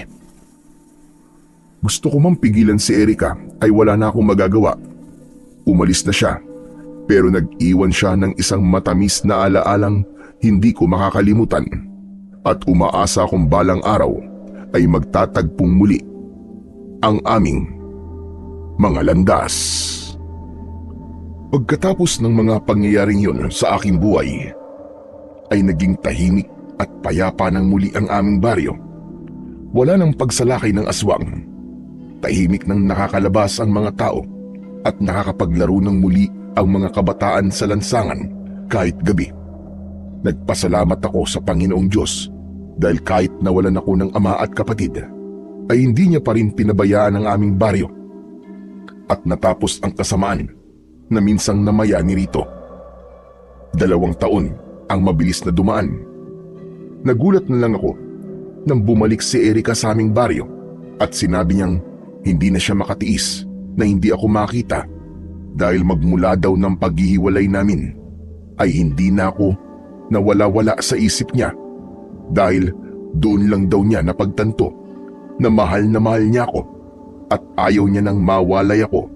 Speaker 1: Gusto ko mang pigilan si Erika ay wala na akong magagawa. Umalis na siya, pero nag-iwan siya ng isang matamis na alaalang hindi ko makakalimutan. At umaasa akong balang araw ay magtatagpong muli ang aming mga landas. Pagkatapos ng mga pangyayaring yun sa aking buhay, ay naging tahimik at payapa ng muli ang aming baryo. Wala nang pagsalakay ng aswang. Tahimik nang nakakalabas ang mga tao at nakakapaglaro ng muli ang mga kabataan sa lansangan kahit gabi. Nagpasalamat ako sa Panginoong Diyos dahil kahit nawalan ako ng ama at kapatid, ay hindi niya pa rin pinabayaan ang aming baryo. At natapos ang kasamaan na minsang namaya ni Rito. 2 taon ang mabilis na dumaan. Nagulat na lang ako nang bumalik si Erika sa aming baryo at sinabi niyang hindi na siya makatiis na hindi ako makita dahil magmula daw ng paghihiwalay namin ay hindi na ako nawala-wala sa isip niya dahil doon lang daw niya napagtanto na mahal niya ako at ayaw niya nang mawalay ako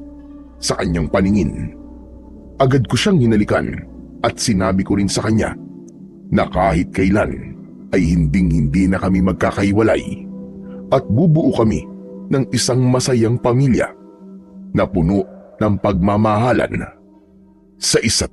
Speaker 1: sa kanyang paningin. Agad ko siyang hinalikan at sinabi ko rin sa kanya na kahit kailan ay hinding-hindi na kami magkakahiwalay at bubuo kami ng isang masayang pamilya na puno ng pagmamahalan sa isa't